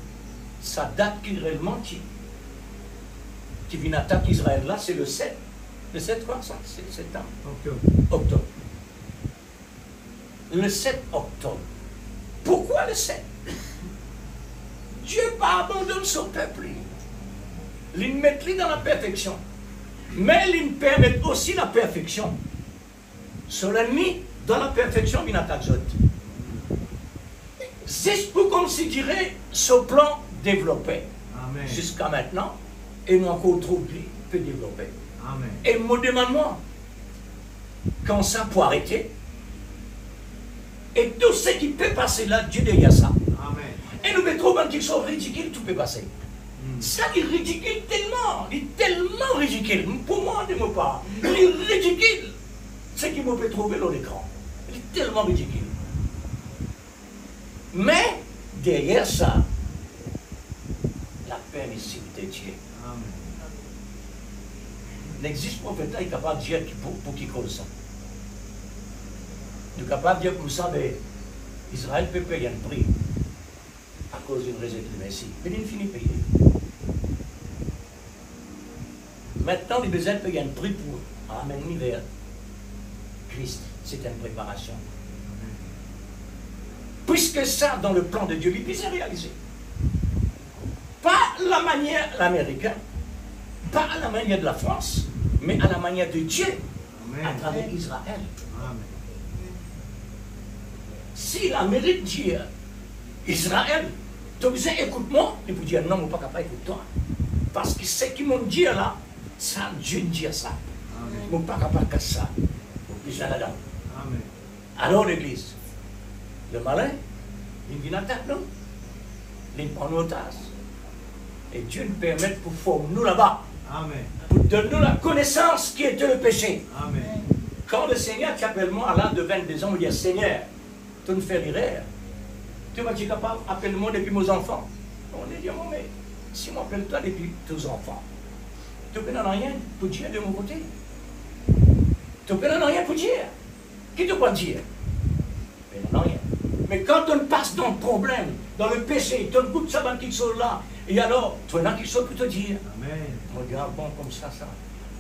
Speaker 2: Ça date qui réellement qui vient attaquer Israël là, c'est le 7. Le 7 quoi ça? C'est septembre. Octobre. Le 7 octobre. Pourquoi le 7? Dieu pas abandonne son peuple. Il met dans la perfection. Mais il permet aussi la perfection. Sur l'ennemi, dans la perfection, il attaque l'autre. C'est pour considérer ce plan développé.
Speaker 1: Amen.
Speaker 2: Jusqu'à maintenant, et nous encore trop de vie peut développer.
Speaker 1: Amen.
Speaker 2: Et me demande-moi, quand ça peut arrêter, et tout ce qui peut passer là, Dieu derrière ça.
Speaker 1: Amen.
Speaker 2: Et nous mettons qu'ils sont ridicules, tout peut passer. Ça, il est ridicule tellement, il est tellement ridicule. Pour moi, ne me pas. Il est ridicule. Ce qui me peut trouver dans l'écran. Il est tellement ridicule. Mais, derrière ça, la permissivité de Dieu.
Speaker 1: Amen.
Speaker 2: N'existe prophète qui est capable de dire pour qui cause ça. Il est capable de dire comme ça, mais Israël peut payer un prix à cause d'une raison de Messie. Mais il finit payer. Maintenant, il a besoin de payer un prix pour amener vers Christ. C'est une préparation. Puisque ça, dans le plan de Dieu, il peut se réaliser. Pas à la manière américaine, pas à la manière de la France, mais à la manière de Dieu,
Speaker 1: Amen.
Speaker 2: à travers Israël.
Speaker 1: Amen.
Speaker 2: Si l'Amérique dit Israël, tu disais écoute-moi, il vous dire non, je ne suis pas capable d'écouter. Parce que ce qu'ils m'ont dit là, ça, Dieu dit ça. Je ne suis pas capable de ça. Je suis là-dedans.
Speaker 1: Amen.
Speaker 2: Alors l'église, le malin, il vient attaquer nous, il prend nos tasses. Et Dieu nous permet pour former nous là-bas,
Speaker 1: Amen.
Speaker 2: pour donner nous la connaissance qui était le péché.
Speaker 1: Amen.
Speaker 2: Quand le Seigneur t'appelle moi à l'âge de 22 ans, il dit Seigneur, tu me fais l'erreur. Tu m'as dit capable, appelle-moi depuis mes enfants. On dit, mais si on m'appelle toi depuis tes enfants, tu ne peux rien pour dire de mon côté. Tu ne peux rien pour dire. Qui te peut dire? Mais rien. Mais quand on passe dans le problème, dans le péché, tu goûtes ça dans qui sont là, et alors, tu en as qui sont pour te dire.
Speaker 1: Amen.
Speaker 2: Regarde, bon, comme ça.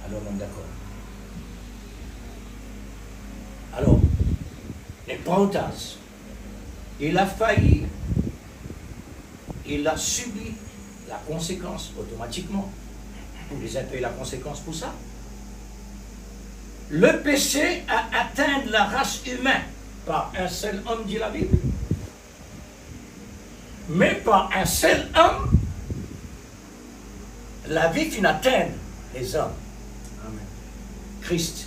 Speaker 2: Alors, on est d'accord. Alors, les parenthèses, il a failli, il a subi la conséquence automatiquement. Vous les avez payé la conséquence pour ça. Le péché a atteint la race humaine par un seul homme, dit la Bible. Mais par un seul homme, la vie finit atteindre les hommes.
Speaker 1: Amen.
Speaker 2: Christ.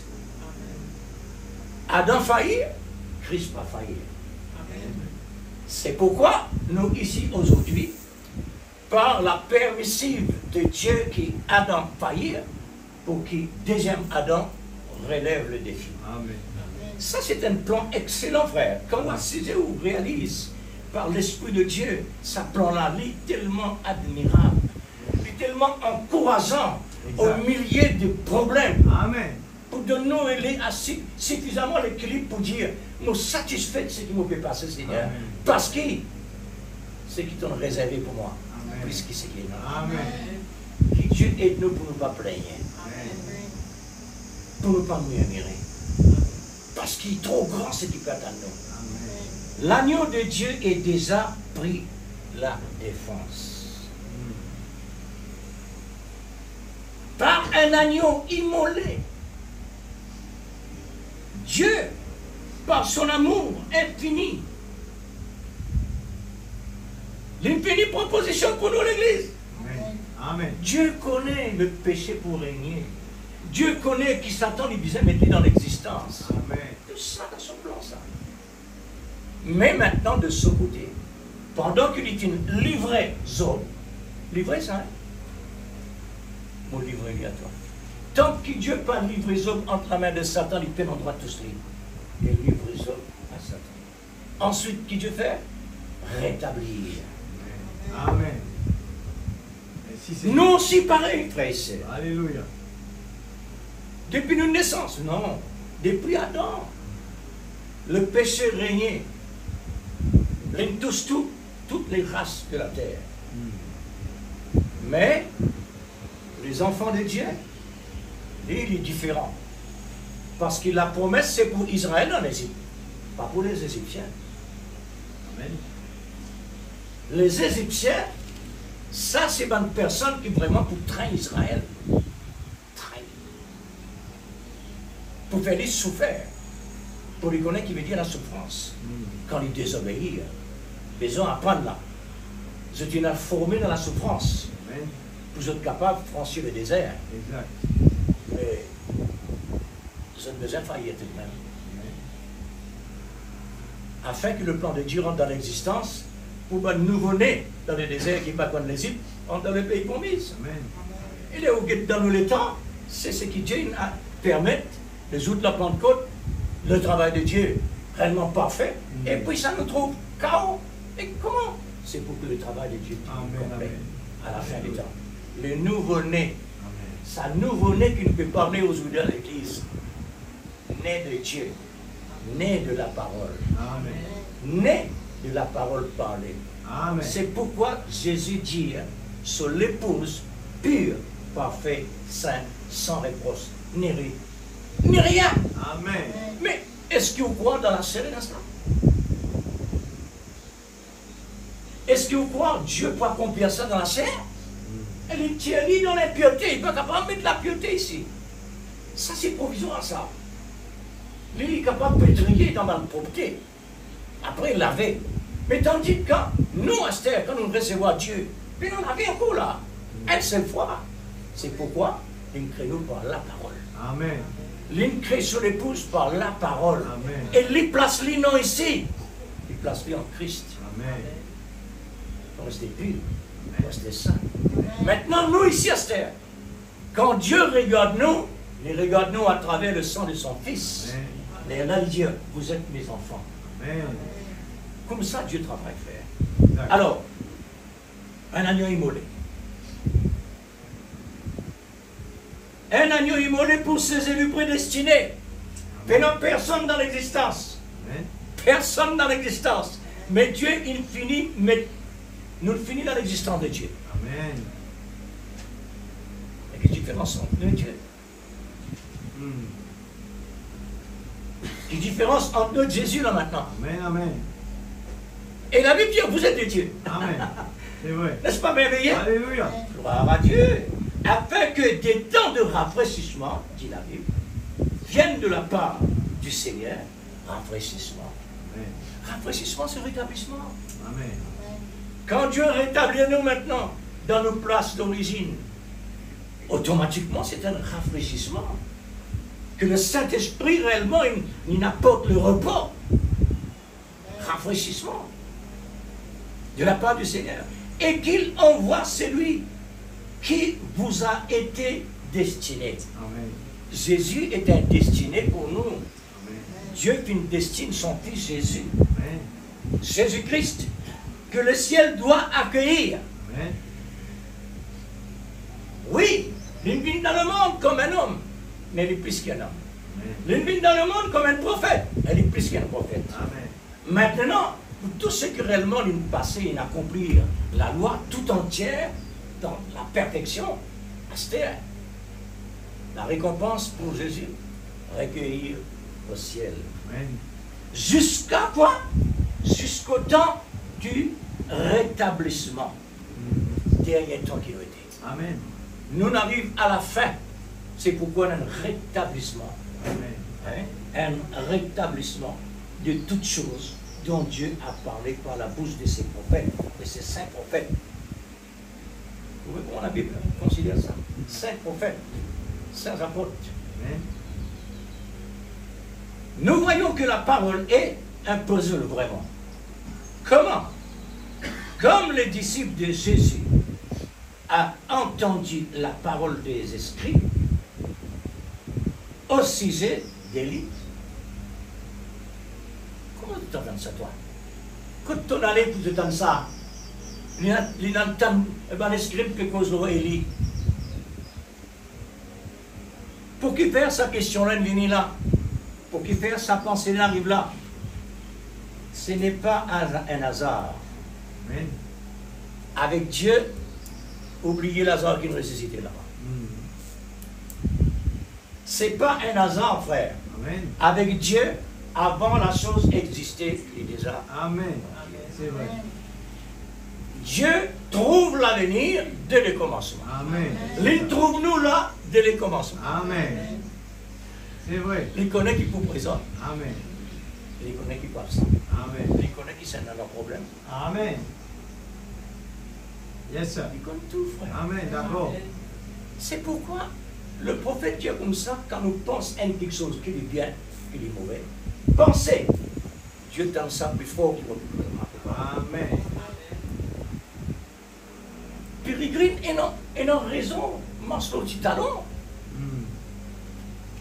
Speaker 2: Adam faillit, Christ pas failli. C'est pourquoi nous ici aujourd'hui, par la permissive de Dieu qui Adam faillit, pour qu'il deuxième Adam relève le défi.
Speaker 1: Amen.
Speaker 2: Ça c'est un plan excellent, frère. Quand on réalise par l'Esprit de Dieu, ce plan-là, il est tellement admirable, il est tellement encourageant au milieu des problèmes.
Speaker 1: Amen.
Speaker 2: Pour nous, il est assez suffisamment l'équilibre pour dire, nous satisfait de ce qui me peut passer, Seigneur,
Speaker 1: Amen.
Speaker 2: parce que c'est qui t'ont réservé pour moi,
Speaker 1: Amen.
Speaker 2: puisque c'est qui est là.
Speaker 1: Amen.
Speaker 2: Que Dieu aide nous pour ne pas plaigner, pour ne pas nous admirer, parce qu'il est trop grand ce qui peut attendre nous. L'agneau de Dieu est déjà pris la défense. Par un agneau immolé. Dieu, par son amour infini, l'infinie proposition pour nous l'Église.
Speaker 1: Amen. Amen.
Speaker 2: Dieu connaît le péché pour régner. Dieu connaît qui Satan lui disait, mettez dans l'existence.
Speaker 1: Amen.
Speaker 2: Tout ça dans son plan, ça. Mais maintenant, de ce côté, pendant qu'il est une livraison, livré ça, hein? Mon livre est à toi. Tant que Dieu n'a pas livré Job entre la main de Satan, il peut en droit tous les livrer Job à Satan. Ensuite, qui Dieu fait? Rétablir.
Speaker 1: Amen. Et si
Speaker 2: nous aussi pareil, frères et sœurs.
Speaker 1: Alléluia.
Speaker 2: Depuis notre naissance, non. Depuis Adam, le péché régnait. Il touche toutes les races de la terre. Mais les enfants de Dieu, lui, il est différent. Parce que la promesse, c'est pour Israël en Égypte, pas pour les Égyptiens.
Speaker 1: Amen.
Speaker 2: Les Égyptiens, ça, c'est une personne qui vraiment pour traîner Israël. Traîner. Pour faire les souffrir. Pour les connaître qui veut dire la souffrance. Quand ils désobéissent, ils ont à apprendre là. Vous êtes formé dans la souffrance.
Speaker 1: Amen.
Speaker 2: Vous êtes capable de franchir le désert.
Speaker 1: Exact.
Speaker 2: Mais vous êtes besoin de faillir tout de même. Afin que le plan de Dieu rentre dans l'existence, pour un nouveau-né dans le désert qui n'est pas comme l'Égypte, rentre dans le pays promis.
Speaker 1: Amen.
Speaker 2: Et là où dans nous les temps, c'est ce qui Dieu permet de résoudre la Pentecôte, le travail de Dieu réellement parfait, et puis ça nous trouve chaos. Et comment? C'est pour que le travail de Dieu soit complet à la fin du temps. Le nouveau-né, c'est un nouveau-né qui ne peut parler aujourd'hui dans l'Église. Né de Dieu, né de la parole,
Speaker 1: Amen.
Speaker 2: né de la parole parlée.
Speaker 1: Amen.
Speaker 2: C'est pourquoi Jésus dit sur l'épouse pure, parfaite, sainte, sans reproche, ni rien.
Speaker 1: Amen.
Speaker 2: Mais est-ce que vous croyez dans la chair dans cela? Est-ce que vous croyez que Dieu peut accomplir ça dans la chair? Elle est tiernie dans la piété. Il ne peut pas mettre la piété ici. Ça, c'est provisoire, ça. Lui, il est capable de pétrier dans la propreté. Après, il l'avait. Mais tandis que quand nous, Esther, quand nous recevons Dieu, mais on avait encore là, une seule fois. C'est pourquoi il crée nous par la parole.
Speaker 1: Amen.
Speaker 2: Il crée sur l'épouse par la parole.
Speaker 1: Amen.
Speaker 2: Et il place les noms ici. Il place les en Christ.
Speaker 1: Amen.
Speaker 2: Pour rester pur, pour rester saint. Maintenant, nous ici, Esther, quand Dieu regarde nous, il regarde nous à travers le sang de son Fils.
Speaker 1: Amen.
Speaker 2: Et là, il dit, vous êtes mes enfants.
Speaker 1: Amen.
Speaker 2: Comme ça, Dieu travaille faire. Alors, un agneau immolé. Un agneau immolé pour ses élus prédestinés. Maintenant, personne dans l'existence.
Speaker 1: Amen.
Speaker 2: Personne dans l'existence. Mais Dieu, il finit, mais nous le finit dans l'existence de Dieu.
Speaker 1: Amen.
Speaker 2: Il y a une différence entre nous et Dieu. Une différence entre nous et Jésus là maintenant.
Speaker 1: Amen. Amen.
Speaker 2: Et la Bible dit, vous êtes de Dieu.
Speaker 1: Amen. C'est vrai.
Speaker 2: N'est-ce pas merveilleux?
Speaker 1: Alléluia.
Speaker 2: Gloire à Dieu. Afin que des temps de rafraîchissement, dit la Bible, viennent de la part du Seigneur. Rafraîchissement.
Speaker 1: Amen.
Speaker 2: Rafraîchissement, c'est rétablissement.
Speaker 1: Amen.
Speaker 2: Quand Dieu rétablit nous maintenant dans nos places d'origine, automatiquement, c'est un rafraîchissement. Que le Saint-Esprit réellement, il apporte le repos. Rafraîchissement. De la part du Seigneur. Et qu'il envoie celui qui vous a été destiné.
Speaker 1: Amen.
Speaker 2: Jésus est un destiné pour nous.
Speaker 1: Amen.
Speaker 2: Dieu qui nous destine son Fils Jésus.
Speaker 1: Amen.
Speaker 2: Jésus-Christ, que le ciel doit accueillir.
Speaker 1: Amen.
Speaker 2: Oui, il vient dans le monde comme un homme, mais il est plus qu'un homme.
Speaker 1: Amen.
Speaker 2: Il vient dans le monde comme un prophète, elle est plus qu'un prophète.
Speaker 1: Amen.
Speaker 2: Maintenant, pour tous ceux qui réellement ont passé et accomplir la loi tout entière dans la perfection, Esther, la récompense pour Jésus, recueillir au ciel.
Speaker 1: Amen.
Speaker 2: Jusqu'à quoi? Jusqu'au temps du rétablissement. Dernier temps qui nous était.
Speaker 1: Amen.
Speaker 2: Nous arrivons à la fin. C'est pourquoi on a un rétablissement.
Speaker 1: Amen.
Speaker 2: Hein? Un rétablissement de toutes choses dont Dieu a parlé par la bouche de ses prophètes, de ses saints prophètes. Vous voyez comment la Bible considère ça? Saints prophètes. saints apôtres.
Speaker 1: Amen.
Speaker 2: Nous voyons que la parole est un puzzle vraiment. Comment? Comme les disciples de Jésus a entendu la parole des esprits au sujet d'Élie. Comment tu entends ça, toi? Quand tu es allé pour te entendre ça, il entend les scripts que cause Élie. Pour qui faire sa question-là, venir là? Pour qui faire sa pensée-là, arrive là? Ce n'est pas un hasard.
Speaker 1: Amen.
Speaker 2: Avec Dieu, oubliez Lazare qui nous ressuscitait là-bas. C'est pas un hasard, frère.
Speaker 1: Amen.
Speaker 2: Avec Dieu, avant la chose existait, il est déjà.
Speaker 1: Amen. C'est vrai.
Speaker 2: Dieu trouve l'avenir dès le commencement.
Speaker 1: Amen.
Speaker 2: Il trouve nous là dès le commencement.
Speaker 1: Amen. C'est vrai.
Speaker 2: Il connaît qui pour présent.
Speaker 1: Amen.
Speaker 2: Il connaît qui pour absent.
Speaker 1: Amen.
Speaker 2: Il connaît qui c'est dans leurs problèmes.
Speaker 1: Amen. Yes, sir.
Speaker 2: Il connaît tout, frère.
Speaker 1: Amen. D'accord.
Speaker 2: C'est pourquoi le prophète dit comme ça, quand nous pensons à quelque chose qui est bien, qui est mauvais, pensez. Dieu donne ça plus fort qu'il va plus loin.
Speaker 1: Amen.
Speaker 2: Pérégrine et non raison, Maslow dit talon.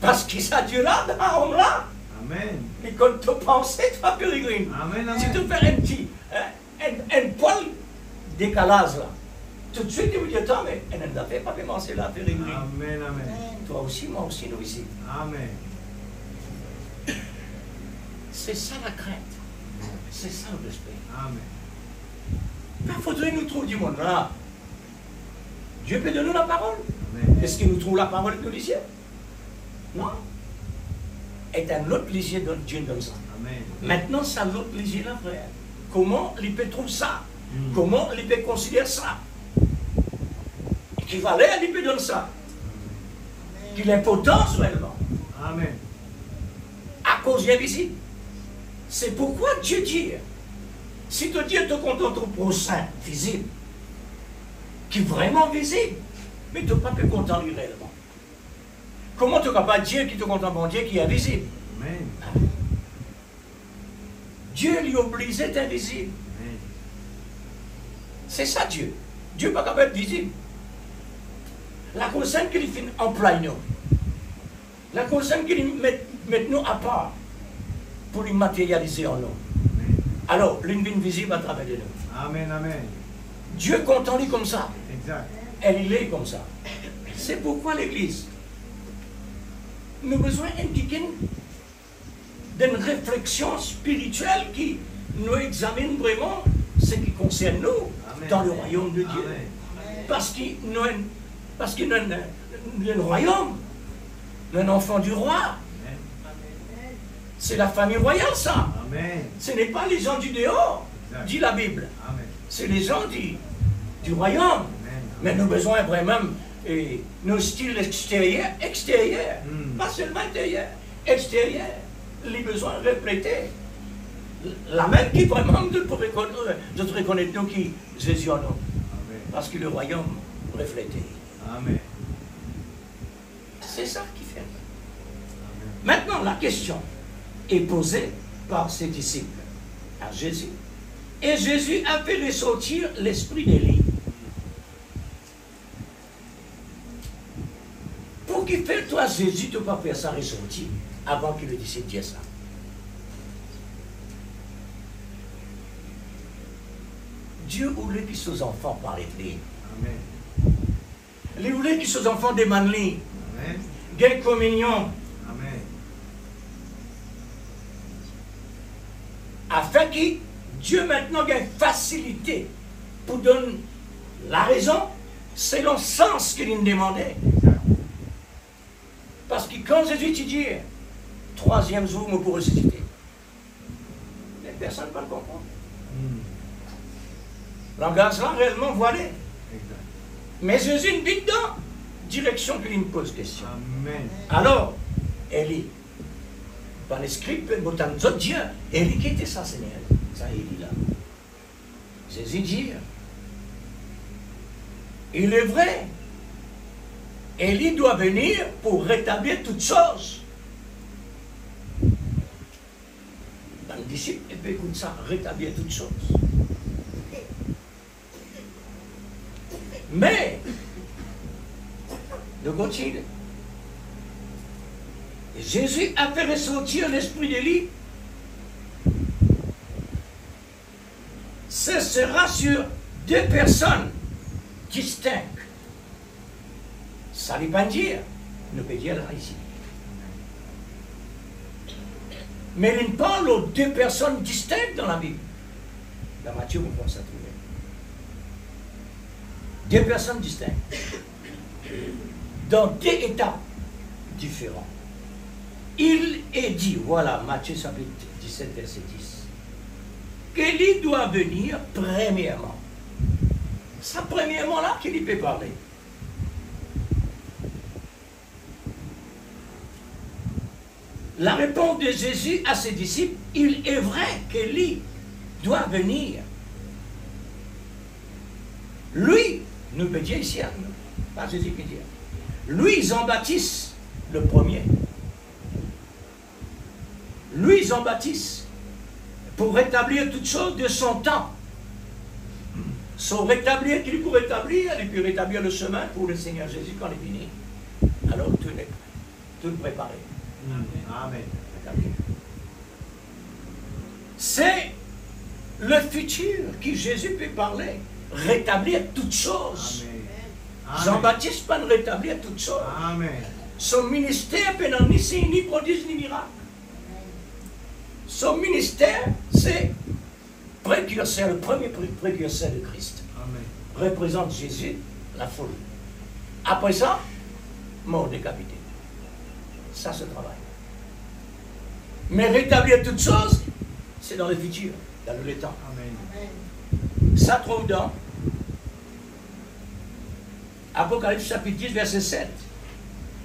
Speaker 2: Parce qu'il s'est Dieu là, dans l'homme là.
Speaker 1: Amen.
Speaker 2: Et quand tu penses, toi, Pérégrine,
Speaker 1: Amen.
Speaker 2: si tu
Speaker 1: Amen.
Speaker 2: fais un petit, un poil décalage là, tout de suite tu me dis, attends, mais elle n'a pas commencé là, Pérégrine.
Speaker 1: Amen. Amen.
Speaker 2: Toi aussi, moi aussi, nous ici.
Speaker 1: Amen.
Speaker 2: C'est ça la crainte. C'est ça le respect.
Speaker 1: Amen.
Speaker 2: Il faudrait nous trouver du monde là. Dieu peut donner la parole.
Speaker 1: Amen.
Speaker 2: Est-ce qu'il nous trouve la parole que nous disions? Non. Et un autre plaisir dont Dieu donne ça.
Speaker 1: Amen.
Speaker 2: Maintenant, c'est un autre plaisir là, frère. Comment il peut trouver ça? Comment il peut considérer ça? Qui valait, il peut donner ça. Qu'il l'importance réellement.
Speaker 1: Amen.
Speaker 2: À cause invisible. C'est pourquoi Dieu dit, si te Dieu te contente ton prochain visible, qui est vraiment visible, mais tu n'es pas plus content lui réellement. Comment tu ne peux pas dire qu'il te contente mon Dieu qui est invisible?
Speaker 1: Amen.
Speaker 2: Dieu lui oblige d'être invisible.
Speaker 1: Amen.
Speaker 2: C'est ça Dieu. Dieu n'est pas capable d'être visible. La cause qu'il fait emploie nous. La cause qu'il met nous à part pour lui matérialiser en nous.
Speaker 1: Amen.
Speaker 2: Alors, l'une vient visible à travers de nous.
Speaker 1: Amen. Amen.
Speaker 2: Dieu content lui comme ça.
Speaker 1: Exact.
Speaker 2: Elle il est comme ça. C'est pourquoi l'Église, nous avons besoin d'une réflexion spirituelle qui nous examine vraiment ce qui concerne nous
Speaker 1: Amen.
Speaker 2: dans le royaume de Dieu.
Speaker 1: Amen.
Speaker 2: Parce qu'il y a un royaume, un enfant du roi.
Speaker 1: Amen.
Speaker 2: C'est la famille royale, ça.
Speaker 1: Amen.
Speaker 2: Ce n'est pas les gens du dehors,
Speaker 1: Exact.
Speaker 2: dit la Bible.
Speaker 1: Amen.
Speaker 2: C'est les gens du royaume.
Speaker 1: Amen.
Speaker 2: Mais nous avons besoin vraiment de nos styles extérieurs, pas seulement intérieurs, extérieurs. Les besoins reflétés. La même qui vraiment de reconnaître nous qui Jésus en nous.
Speaker 1: Amen.
Speaker 2: Parce que le royaume reflété.
Speaker 1: Amen.
Speaker 2: C'est ça qui fait.
Speaker 1: Amen.
Speaker 2: Maintenant, la question est posée par ses disciples à Jésus. Et Jésus a fait sortir l'esprit d'Élie. Pour qu'il fasse toi, Jésus, tu ne peux pas faire ça ressortir avant que le disciple dise ça. Dieu voulait que ses enfants parlent de lui.
Speaker 1: Amen.
Speaker 2: Il voulait que ses enfants demandent lui.
Speaker 1: Amen.
Speaker 2: Gain communion.
Speaker 1: Amen.
Speaker 2: Afin que Dieu maintenant ait facilité pour donner la raison selon le sens qu'il nous demandait.
Speaker 1: Exact.
Speaker 2: Parce que quand Jésus te dit, troisième jour, je pourrais ressusciter, les personnes ne peuvent pas comprendre. Langage là réellement voilé.
Speaker 1: Exact.
Speaker 2: Mais Jésus nous dit dans direction qu'il me pose question.
Speaker 1: Amen.
Speaker 2: Alors, Élie, dans les scripts, dans Dieu, Élie qui était ça, Seigneur. Ça, Élie là. Jésus dit, il est vrai
Speaker 3: Élie doit venir pour rétablir toutes choses. Dans le disciple, et puis écoute ça, rétablir toutes choses. Mais, de continue. Jésus a fait ressortir l'esprit d'Élie. Ce sera sur deux personnes distinctes. Ça ne veut pas dire, nous peut dire là ici. Mais il parle aux deux personnes distinctes dans la Bible. Dans Matthieu, vous pouvez ça trouver. Deux personnes distinctes. Dans deux étapes différents. Il est dit, voilà, Matthieu chapitre 17, verset 10, qu'Élie doit venir premièrement. C'est premièrement là qu'il peut parler. La réponse de Jésus à ses disciples, il est vrai qu'Élie doit venir. Lui, nous peut dire ici, pas Jésus qui dit. Lui, Jean-Baptiste, le premier. Lui, Jean-Baptiste, pour rétablir toutes choses de son temps. Son rétablir, qu'il peut rétablir, il peut rétablir le chemin pour le Seigneur Jésus quand il est fini. Alors tout est prêt, tout préparé.
Speaker 1: Amen.
Speaker 3: C'est le futur qui Jésus peut parler. Rétablir toutes choses.
Speaker 1: Amen.
Speaker 3: Jean-Baptiste peut rétablir toutes choses.
Speaker 1: Amen.
Speaker 3: Son ministère peut ni signe, ni prodige, ni miracle. Son ministère, c'est précurseur, le premier précurseur de Christ.
Speaker 1: Amen.
Speaker 3: Représente Jésus, la folie. Après ça, mort décapité. Ça se travaille. Mais rétablir toutes choses, c'est dans le futur, dans le temps.
Speaker 1: Amen.
Speaker 3: Ça trouve dans Apocalypse chapitre 10, verset 7.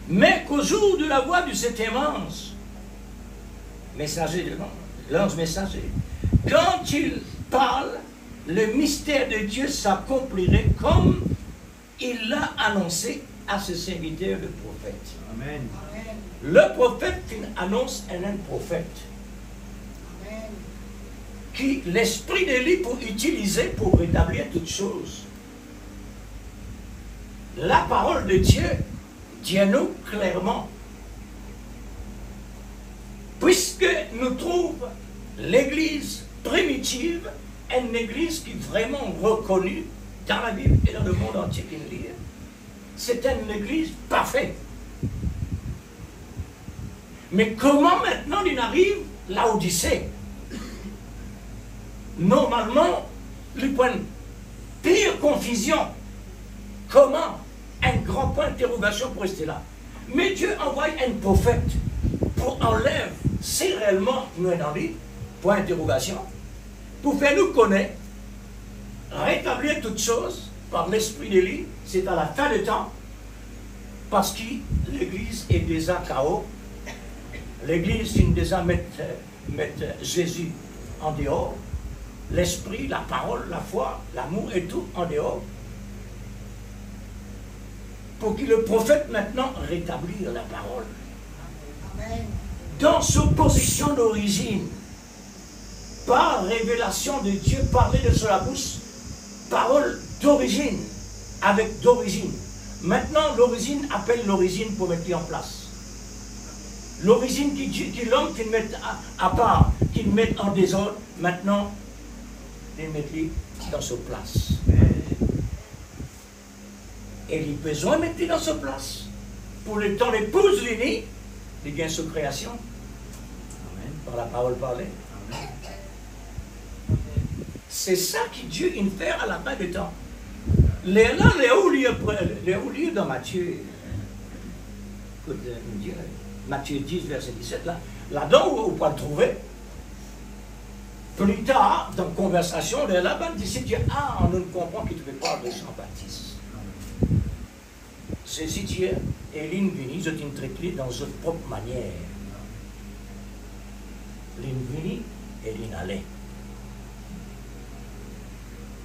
Speaker 3: Mais qu'au jour de la voix du septième ange, messager de l'ange messager, quand il parle, le mystère de Dieu s'accomplirait comme il l'a annoncé à ses serviteurs le prophète.
Speaker 1: Amen.
Speaker 3: Le prophète annonce un prophète qui l'esprit d'Élie pour utiliser pour rétablir toutes choses. La parole de Dieu dit-nous clairement, puisque nous trouvons l'église primitive, une église qui est vraiment reconnue dans la Bible et dans le monde entier qui nous lit, c'est une église parfaite. Mais comment maintenant il arrive l'Odyssée? Normalement, le point de pire confusion. Comment? Un grand point d'interrogation pour rester là. Mais Dieu envoie un prophète pour enlever si réellement nous sommes dans lui, point d'interrogation, pour faire nous connaître, rétablir toutes choses par l'esprit d'Élie, c'est à la fin du temps, parce que l'Église est déjà chaos. L'Église vient déjà mettre Jésus en dehors, l'esprit, la parole, la foi, l'amour et tout en dehors, pour que le prophète maintenant rétablir la parole.
Speaker 4: Amen.
Speaker 3: Dans sa position d'origine, par révélation de Dieu, parler de sur la bouche, parole d'origine, avec d'origine. Maintenant, l'origine appelle l'origine pour mettre en place. L'origine qui l'homme qui met à part, qui met en désordre, maintenant, il met dans sa place. Et il a besoin de mettre dans sa place. Pour le temps l'épouse l'unie, il gagne sa création. Amen. Par la parole parlée. Amen. C'est ça que Dieu il fait à la fin du temps. Les hauts lieux dans Matthieu, Matthieu 10, verset 17, là-dedans, on peut le trouver. Plus tard, dans la conversation, là-bas, les disciples disent, ah, on ne comprend qu'il ne parle de Jean-Baptiste. Jésus dit, Élie vini, je t'intraite dans une propre manière. Élie vini, Élie allait.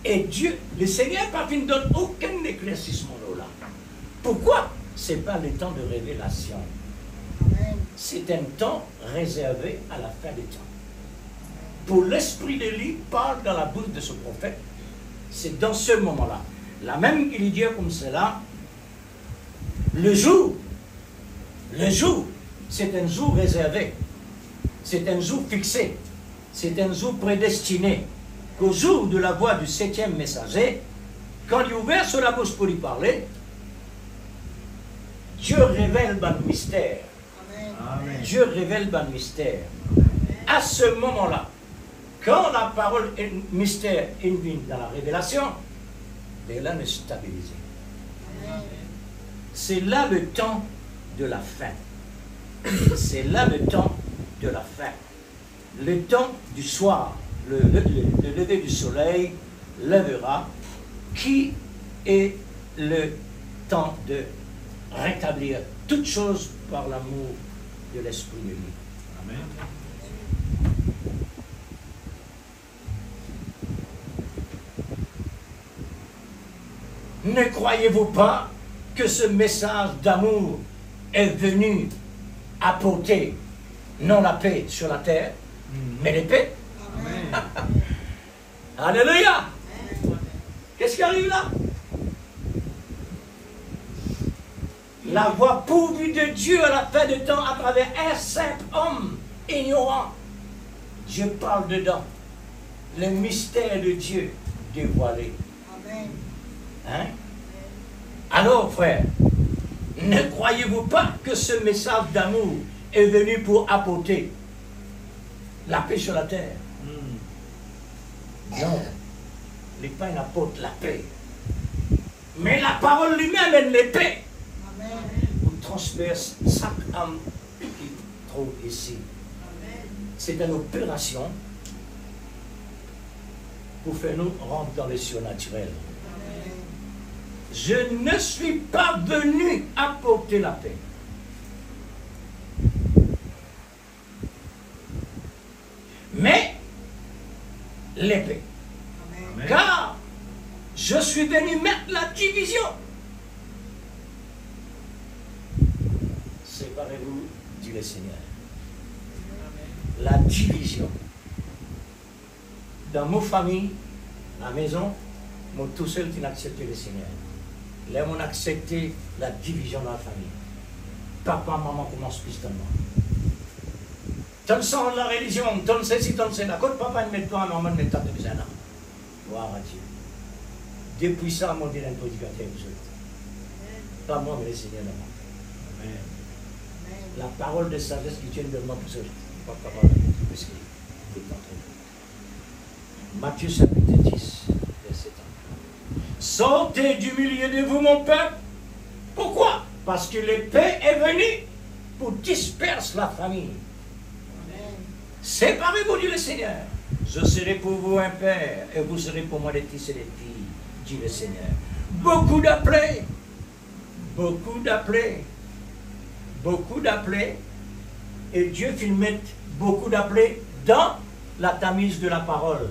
Speaker 3: Et Dieu, le Seigneur, ne donne aucun éclaircissement là. Pourquoi? ce n'est pas le temps de révélation. C'est un temps réservé à la fin des temps. Pour l'esprit d'Élie parle dans la bouche de ce prophète, c'est dans ce moment-là. La même qu'il dit comme cela, le jour, c'est un jour réservé, c'est un jour fixé, c'est un jour prédestiné, qu'au jour de la voix du 7e messager, quand il ouvert sur la bouche pour lui parler, Dieu révèle le mystère.
Speaker 1: Amen.
Speaker 3: Dieu révèle le mystère. À ce moment-là, quand la parole est mystère est venue dans la révélation, mais là, est stabilisé. C'est là le temps de la fin. C'est là le temps de la fin. Le temps du soir, le lever du soleil lèvera, qui est le temps de rétablir toutes choses par l'amour de l'Esprit de Dieu.
Speaker 1: Amen.
Speaker 3: Ne croyez-vous pas que ce message d'amour est venu apporter non la paix sur la terre, mais la paix?
Speaker 1: Amen.
Speaker 3: Alléluia! Qu'est-ce qui arrive là? La voix pourvue de Dieu à la fin du temps à travers un simple homme ignorant. Dieu parle dedans. Le mystère de Dieu dévoilé. Hein? Alors, frère, ne croyez-vous pas que ce message d'amour est venu pour apporter la paix sur la terre? Non. Les pains apportent la paix. Mais la parole lui-même est l'épée. Vous transperce chaque âme qui trouve ici. C'est une opération pour faire nous rentrer dans les surnaturels. Je ne suis pas venu apporter la paix. Mais l'épée.
Speaker 1: Amen.
Speaker 3: Car je suis venu mettre la division. Séparez-vous, dit le Seigneur. La division. Dans ma famille, la maison, moi tout seul qui n'a accepté le Seigneur. Là, on a accepté la division dans la famille. Papa, maman commence plus dans moi. Ton sang la religion, ton ceci, ton cela. Quand papa ne met pas, maman ne met pas de besoin. Gloire à Dieu. Depuis ça, mon Dieu, un prédicateur, vous êtes. Pas moi, mais le Seigneur.
Speaker 1: Amen.
Speaker 3: La parole de sagesse qui tient de moi pour ça. Pas capable de parce qu'il est en train de. Matthieu chapitre 10, verset 1. Sortez du milieu de vous, mon peuple. Pourquoi? Parce que l'épée est venue pour disperser la famille. Séparez-vous, dit le Seigneur. Je serai pour vous un père, et vous serez pour moi des fils et des filles, dit le Seigneur. Beaucoup d'appelés, beaucoup d'appelés, beaucoup d'appelés, et Dieu fait mettre beaucoup d'appelés dans la tamise de la parole.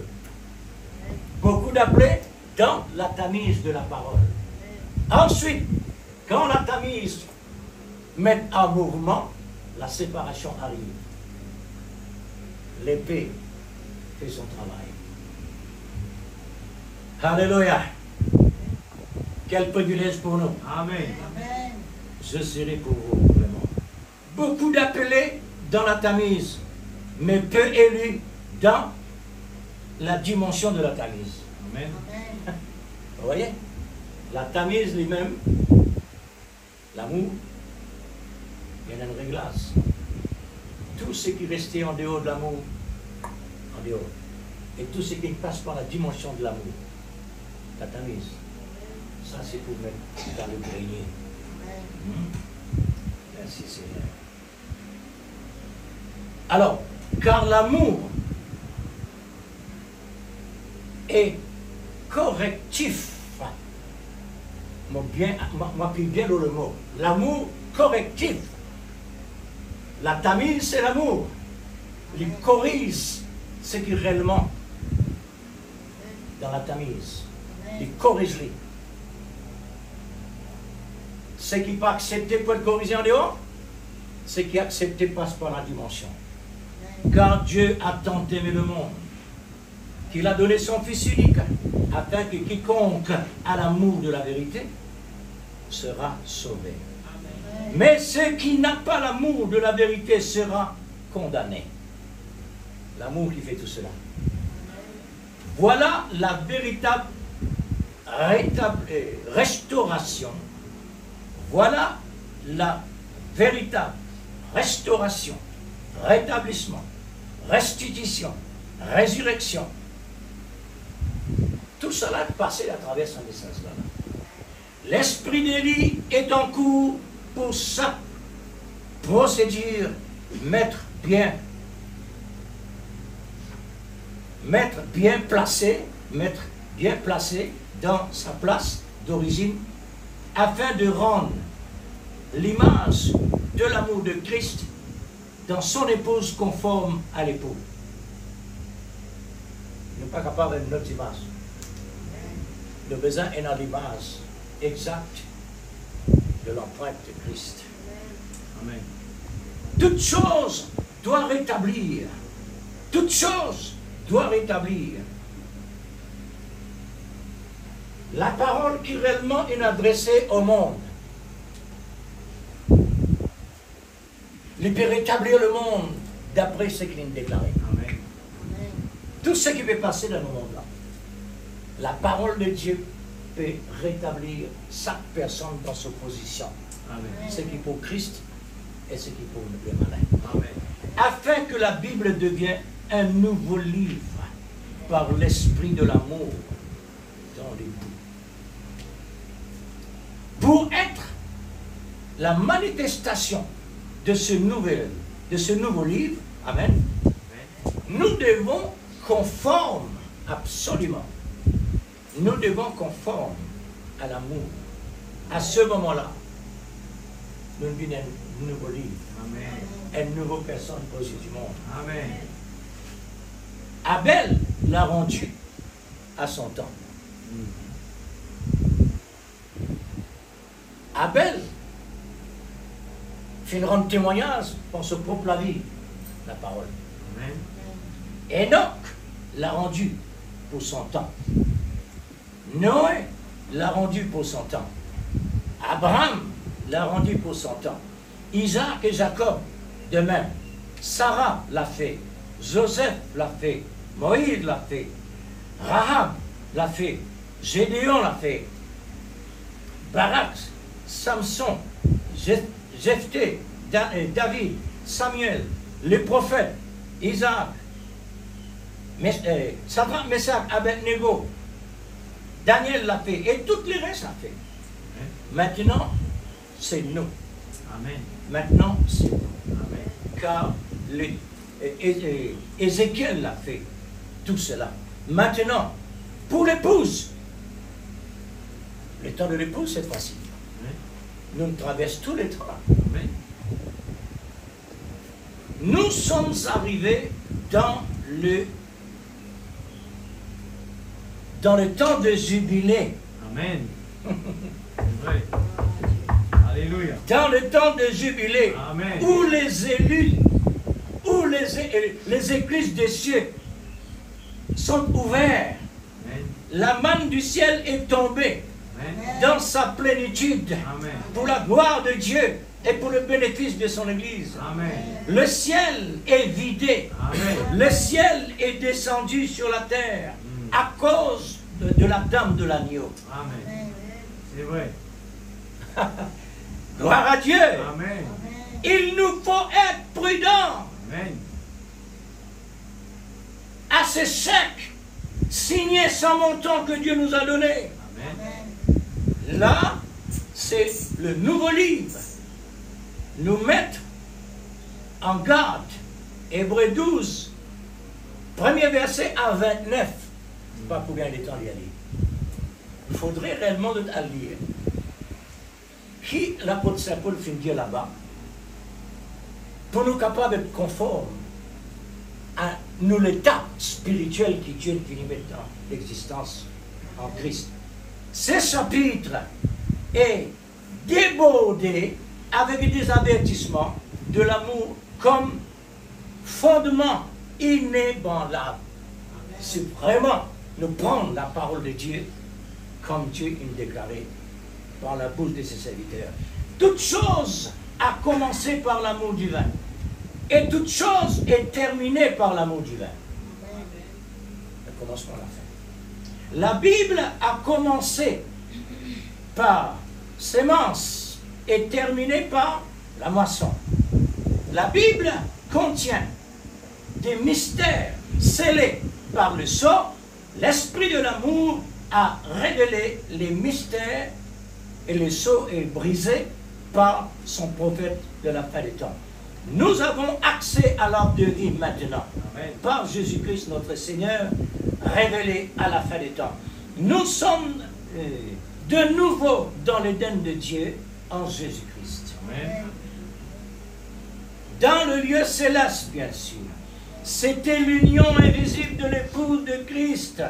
Speaker 3: Beaucoup d'appelés dans la tamise de la parole. Ensuite, quand la tamise met en mouvement, la séparation arrive. L'épée fait son travail. Alléluia. Quel privilège pour nous.
Speaker 1: Amen.
Speaker 3: Je serai pour vous, vraiment. Beaucoup d'appelés dans la tamise, mais peu élus dans la dimension de la tamise.
Speaker 1: Amen.
Speaker 3: Vous voyez? La tamise lui-même, l'amour, il y a une réglage. Tout ce qui restait en dehors de l'amour, en dehors. Et tout ce qui passe par la dimension de l'amour, la tamise. Ça, c'est pour mettre dans le grenier. Merci Seigneur. Alors, car l'amour est correctif. M'appuie bien dans le mot. L'amour correctif. La tamise, c'est l'amour. Il corrige ce qui est réellement dans la tamise. Il corrige. Ce qui n'est pas accepté pour être corrigé en dehors, ce qui est accepté passe par la dimension. Car Dieu a tant aimé le monde qu'il a donné son Fils unique, afin que quiconque a l'amour de la vérité sera sauvé. Mais ce qui n'a pas l'amour de la vérité sera condamné. L'amour qui fait tout cela. Voilà la véritable restauration. Voilà la véritable restauration, rétablissement, restitution, résurrection. Tout cela est passé à travers ce message-là. L'esprit d'Élie est en cours pour sa procédure, mettre bien placé dans sa place d'origine, afin de rendre l'image de l'amour de Christ dans son épouse conforme à l'époux. Nous ne sommes pas capables de notre image. Nous besoin est dans l'image exacte de l'empreinte de Christ.
Speaker 1: Amen.
Speaker 3: Toute chose doit rétablir. Toute chose doit rétablir. La parole qui réellement est adressée au monde. Il peut rétablir le monde d'après ce qu'il a déclaré.
Speaker 1: Amen.
Speaker 3: Tout ce qui peut passer dans le monde-là. La parole de Dieu peut rétablir chaque personne dans sa position.
Speaker 1: Amen.
Speaker 3: Ce qui est pour Christ et ce qui est pour le malin.
Speaker 1: Amen.
Speaker 3: Afin que la Bible devienne un nouveau livre par l'esprit de l'amour dans les bouts. Pour être la manifestation de ce nouveau livre, amen, nous devons conforme, absolument, nous devons conforme à l'amour. À ce moment-là, nous devenons un nouveau livre,
Speaker 1: Amen.
Speaker 3: une nouvelle personne aux yeux du monde.
Speaker 1: Amen.
Speaker 3: Abel l'a rendu à son temps. Abel fait rendre témoignage pour son propre vie, la parole.
Speaker 1: Amen.
Speaker 3: Enoch l'a rendu pour son temps. Noé l'a rendu pour son temps. Abraham l'a rendu pour son temps. Isaac et Jacob, de même. Sarah l'a fait. Joseph l'a fait. Moïse l'a fait. Rahab l'a fait. Gédéon l'a fait. Barak, Samson, Jephthé, David, Samuel, les prophètes, Isaac, Sadrach, Meshach, Abednego, Daniel l'a fait, et toutes les restes l'a fait. Maintenant, c'est nous.
Speaker 1: Amen.
Speaker 3: Maintenant, c'est nous.
Speaker 1: Amen.
Speaker 3: Car Ézéchiel l'a fait, tout cela. Maintenant, pour l'épouse, le temps de l'épouse, c'est facile. Nous traversons tous les temps.
Speaker 1: Amen.
Speaker 3: Nous sommes arrivés dans le temps de jubilé.
Speaker 1: Amen. C'est vrai. Alléluia.
Speaker 3: Dans le temps de jubilé,
Speaker 1: Amen.
Speaker 3: où les élus, où les églises des cieux sont ouvertes.
Speaker 1: Amen.
Speaker 3: La manne du ciel est tombée
Speaker 1: Amen.
Speaker 3: dans sa plénitude
Speaker 1: Amen.
Speaker 3: pour la gloire de Dieu et pour le bénéfice de son Église.
Speaker 1: Amen.
Speaker 3: Le ciel est vidé.
Speaker 1: Amen.
Speaker 3: Le ciel est descendu sur la terre à cause de la dame de l'agneau.
Speaker 1: Amen. C'est vrai.
Speaker 3: Gloire à Dieu.
Speaker 1: Amen.
Speaker 3: Il nous faut être prudents,
Speaker 1: Amen.
Speaker 3: assez secs, signés sans montant que Dieu nous a donné.
Speaker 1: Amen.
Speaker 3: Là, c'est le nouveau livre. Nous mettre en garde. Hébreux 12, premier verset à 29. Pas pour bien les temps d'y aller. Il faudrait réellement le lire. Qui l'apôtre Saint Paul fait dire là-bas, pour nous capables d'être conformes à nous l'état spirituel qui Dieu nous met dans l'existence en Christ. Ce chapitre est débordé avec des avertissements de l'amour comme fondement inébranlable. C'est vraiment nous prendre la parole de Dieu comme Dieu l'a déclaré par la bouche de ses serviteurs. Toute chose a commencé par l'amour divin. Et toute chose est terminée par l'amour divin. Le commencement, la fin. La Bible a commencé par sémence et terminée par la moisson. La Bible contient des mystères scellés par le sceau. L'esprit de l'amour a révélé les mystères et le sceau est brisé par son prophète de la fin des temps. Nous avons accès à l'arbre de vie maintenant. Amen. Par Jésus-Christ notre Seigneur, révélé à la fin des temps. Nous sommes de nouveau dans l'Éden de Dieu en Jésus-Christ. Dans le lieu céleste, bien sûr. C'était l'union invisible de l'épouse de Christ.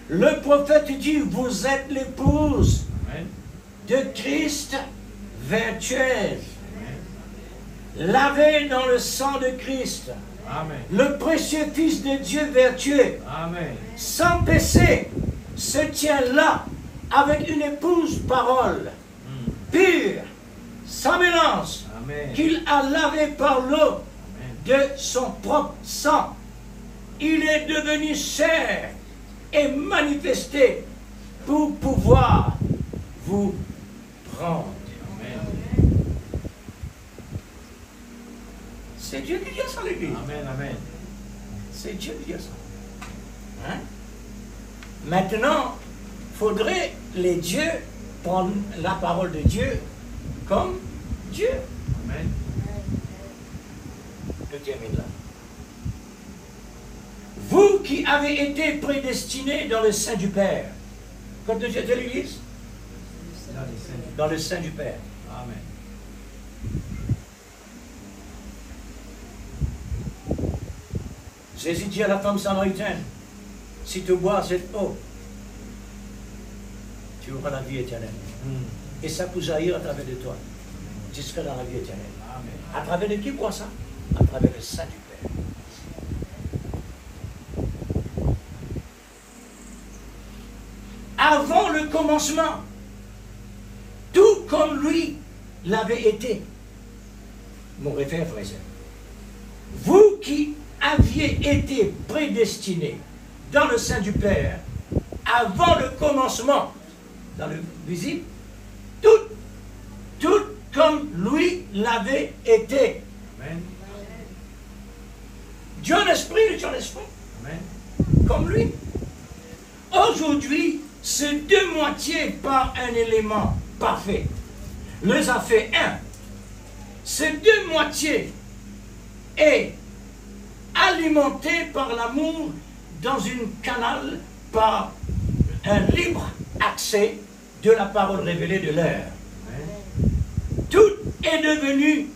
Speaker 3: Le prophète dit, vous êtes l'épouse de Christ vertueuse. Lavé dans le sang de Christ. Amen. Le précieux Fils de Dieu vertueux. Amen. Sans péché, se tient là avec une épouse parole, pure, sans mélange, qu'il a lavé par l'eau de son propre sang. Il est devenu chair et manifesté pour pouvoir vous prendre. C'est Dieu qui dit ça, l'Église. Amen, amen. C'est Dieu qui dit ça. Hein? Maintenant, faudrait les dieux prendre la parole de Dieu comme Dieu. Amen. Je termine là. Vous qui avez été prédestinés dans le sein du Père. Quand Dieu était l'Église? Dans le sein du Père. Amen. Jésus dit à la femme samaritaine, si tu bois cette eau, tu auras la vie éternelle. Et ça peut jaillir à travers de toi, jusqu'à dans la vie éternelle. Amen. À travers de qui boit ça? À travers le sein du Père. Avant le commencement, tout comme lui l'avait été. Mon référent, frère et sœur. Vous qui aviez été prédestinés dans le sein du Père avant le commencement, dans le visible, tout comme lui l'avait été. Amen. Dieu en esprit, Dieu en esprit. Amen. Comme lui. Aujourd'hui, ces deux moitiés par un élément parfait les a fait un. Ces deux moitiés est alimenté par l'amour dans une canal par un libre accès de la parole révélée de l'air. Tout est devenu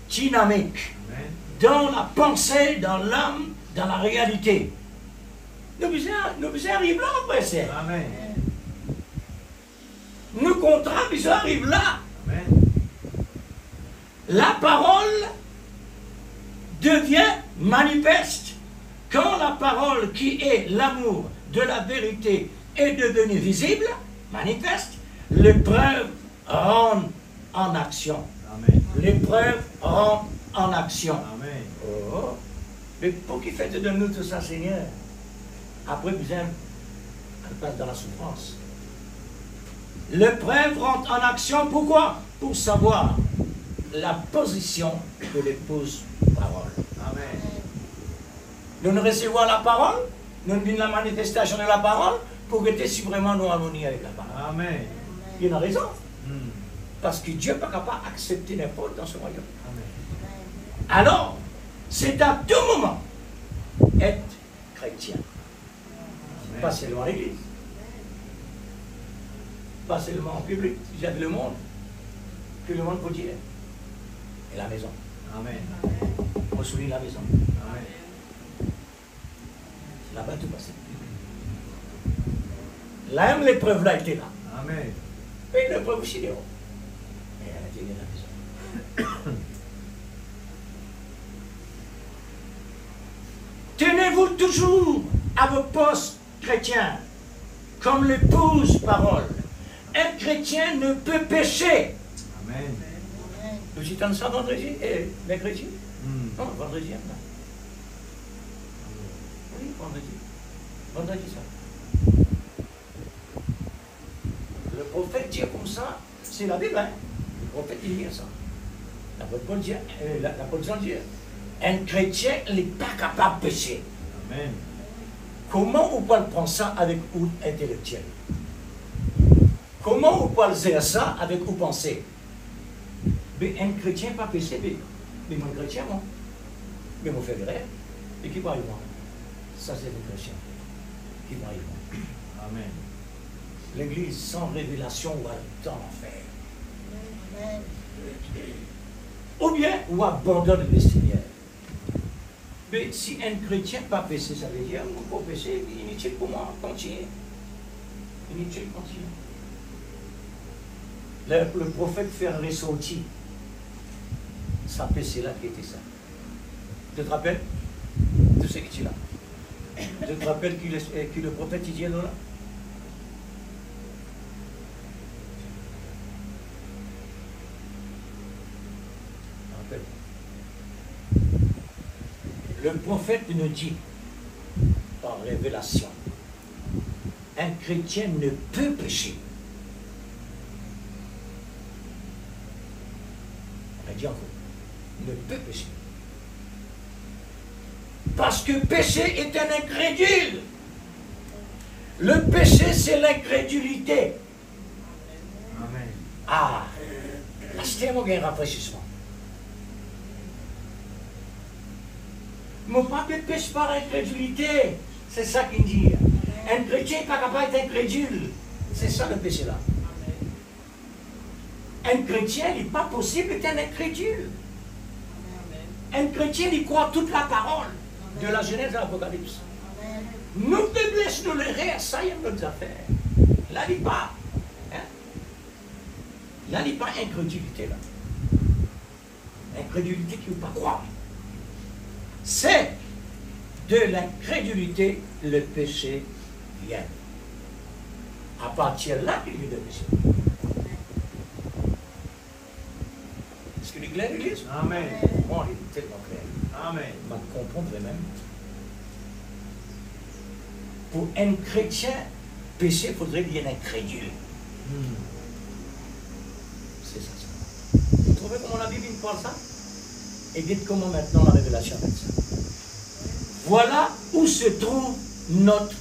Speaker 3: dynamique dans la pensée, dans l'âme, dans la réalité. Nous arrivons là après ça. Amen. Nous contrats, nous arrivons là. Amen. La parole devient manifeste. Quand la parole qui est l'amour de la vérité est devenue visible, manifeste, l'épreuve rentre en action. L'épreuve rentre en action. Amen. Oh. Mais pour qu'il fasse de nous tout ça, Seigneur, après vous aimez, elle passe dans la souffrance. L'épreuve rentre en action, pourquoi? Pour savoir la position de l'épouse parole. Amen. Nous nous recevons la parole, nous venons la manifestation de la parole pour être si vraiment nous harmonie avec la parole. Amen. Il y a une raison. Parce que Dieu n'est pas capable d'accepter n'importe dans ce royaume. Amen. Alors, c'est à tout moment être chrétien. Amen. Pas seulement à l'église. Pas seulement en public. J'aime le monde. Que le monde peut dire. Et la maison. Amen. On souligne la maison. Amen. Là-bas tout passé. Là même l'épreuve là était là. Amen. Mais le pauvre aussi, mais elle a été à la maison. Tenez-vous toujours à vos postes chrétiens, comme l'épouse parole. Un chrétien ne peut pécher.
Speaker 1: Amen.
Speaker 3: Nous citons ça vendredi et mercredi? Non, vendredi. Là. Oui, vendredi. Vendredi, ça. Le prophète dit comme ça, c'est la Bible, hein? Le prophète dit ça. L'apôtre Jean dit, un chrétien n'est pas capable de pécher.
Speaker 1: Amen.
Speaker 3: Comment on peut prendre ça avec ou intellectuel? Comment on peut faire ça avec ou penser? Mais un chrétien pas péché, mais mon chrétien, moi. Mais mon frère grève. Et qui va y voir? Ça, c'est le chrétien. Qui va y voir?
Speaker 1: Amen.
Speaker 3: L'église sans révélation ou dans l'enfer. Ou bien, ou abandonne le Seigneur. Mais si un chrétien pas péché, ça veut dire, mon pauvre péché, inutile pour moi, continuer. Inutile, continuer. Le prophète fait ressortir sa péché-là qui était ça. Tu te rappelles de ce que tu as? Tu te rappelles que le prophète il dit là? Le prophète nous dit par révélation, un chrétien ne peut pécher. On a dit encore, ne peut pécher. Parce que péché est un incrédule. Le péché, c'est l'incrédulité.
Speaker 1: Amen.
Speaker 3: Ah, là, c'était un rafraîchissement. Mon papa ne pêche par incrédulité. C'est ça qu'il dit. Un chrétien n'est pas capable d'être incrédule. C'est ça le péché là. Un chrétien, il n'est pas possible d'être un incrédule. Un chrétien, il croit toute la parole de la Genèse à l'Apocalypse. Nous faiblesses, nous les rires, ça y est, notre affaire. Là, il n'y a pas. Hein? Là, il n'y a pas incrédulité là. Incrédulité qui ne veut pas croire. C'est de l'incrédulité le péché vient. À partir de là, il y a le péché. Est-ce qu'il est clair, l'Église?
Speaker 1: Amen.
Speaker 3: Moi, il est tellement clair.
Speaker 1: Amen.
Speaker 3: On va comprendre même. Pour un chrétien, péché, il faudrait qu'il y ait un incrédule. C'est ça. Vous trouvez comment la Bible parle ça? Et dites comment maintenant la révélation avec ça. Voilà où se trouve notre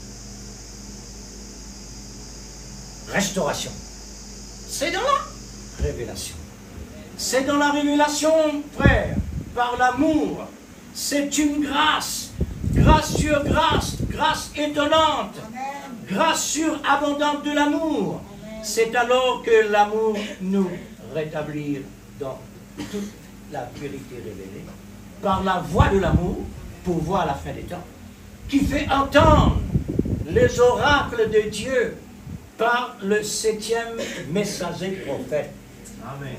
Speaker 3: restauration. C'est dans la révélation. C'est dans la révélation, frère, par l'amour. C'est une grâce. Grâce sur grâce, grâce étonnante. Grâce surabondante de l'amour. C'est alors que l'amour nous rétablit dans toute la vérité révélée, par la voix de l'amour, pour voir la fin des temps, qui fait entendre les oracles de Dieu par le 7e messager prophète.
Speaker 1: Amen.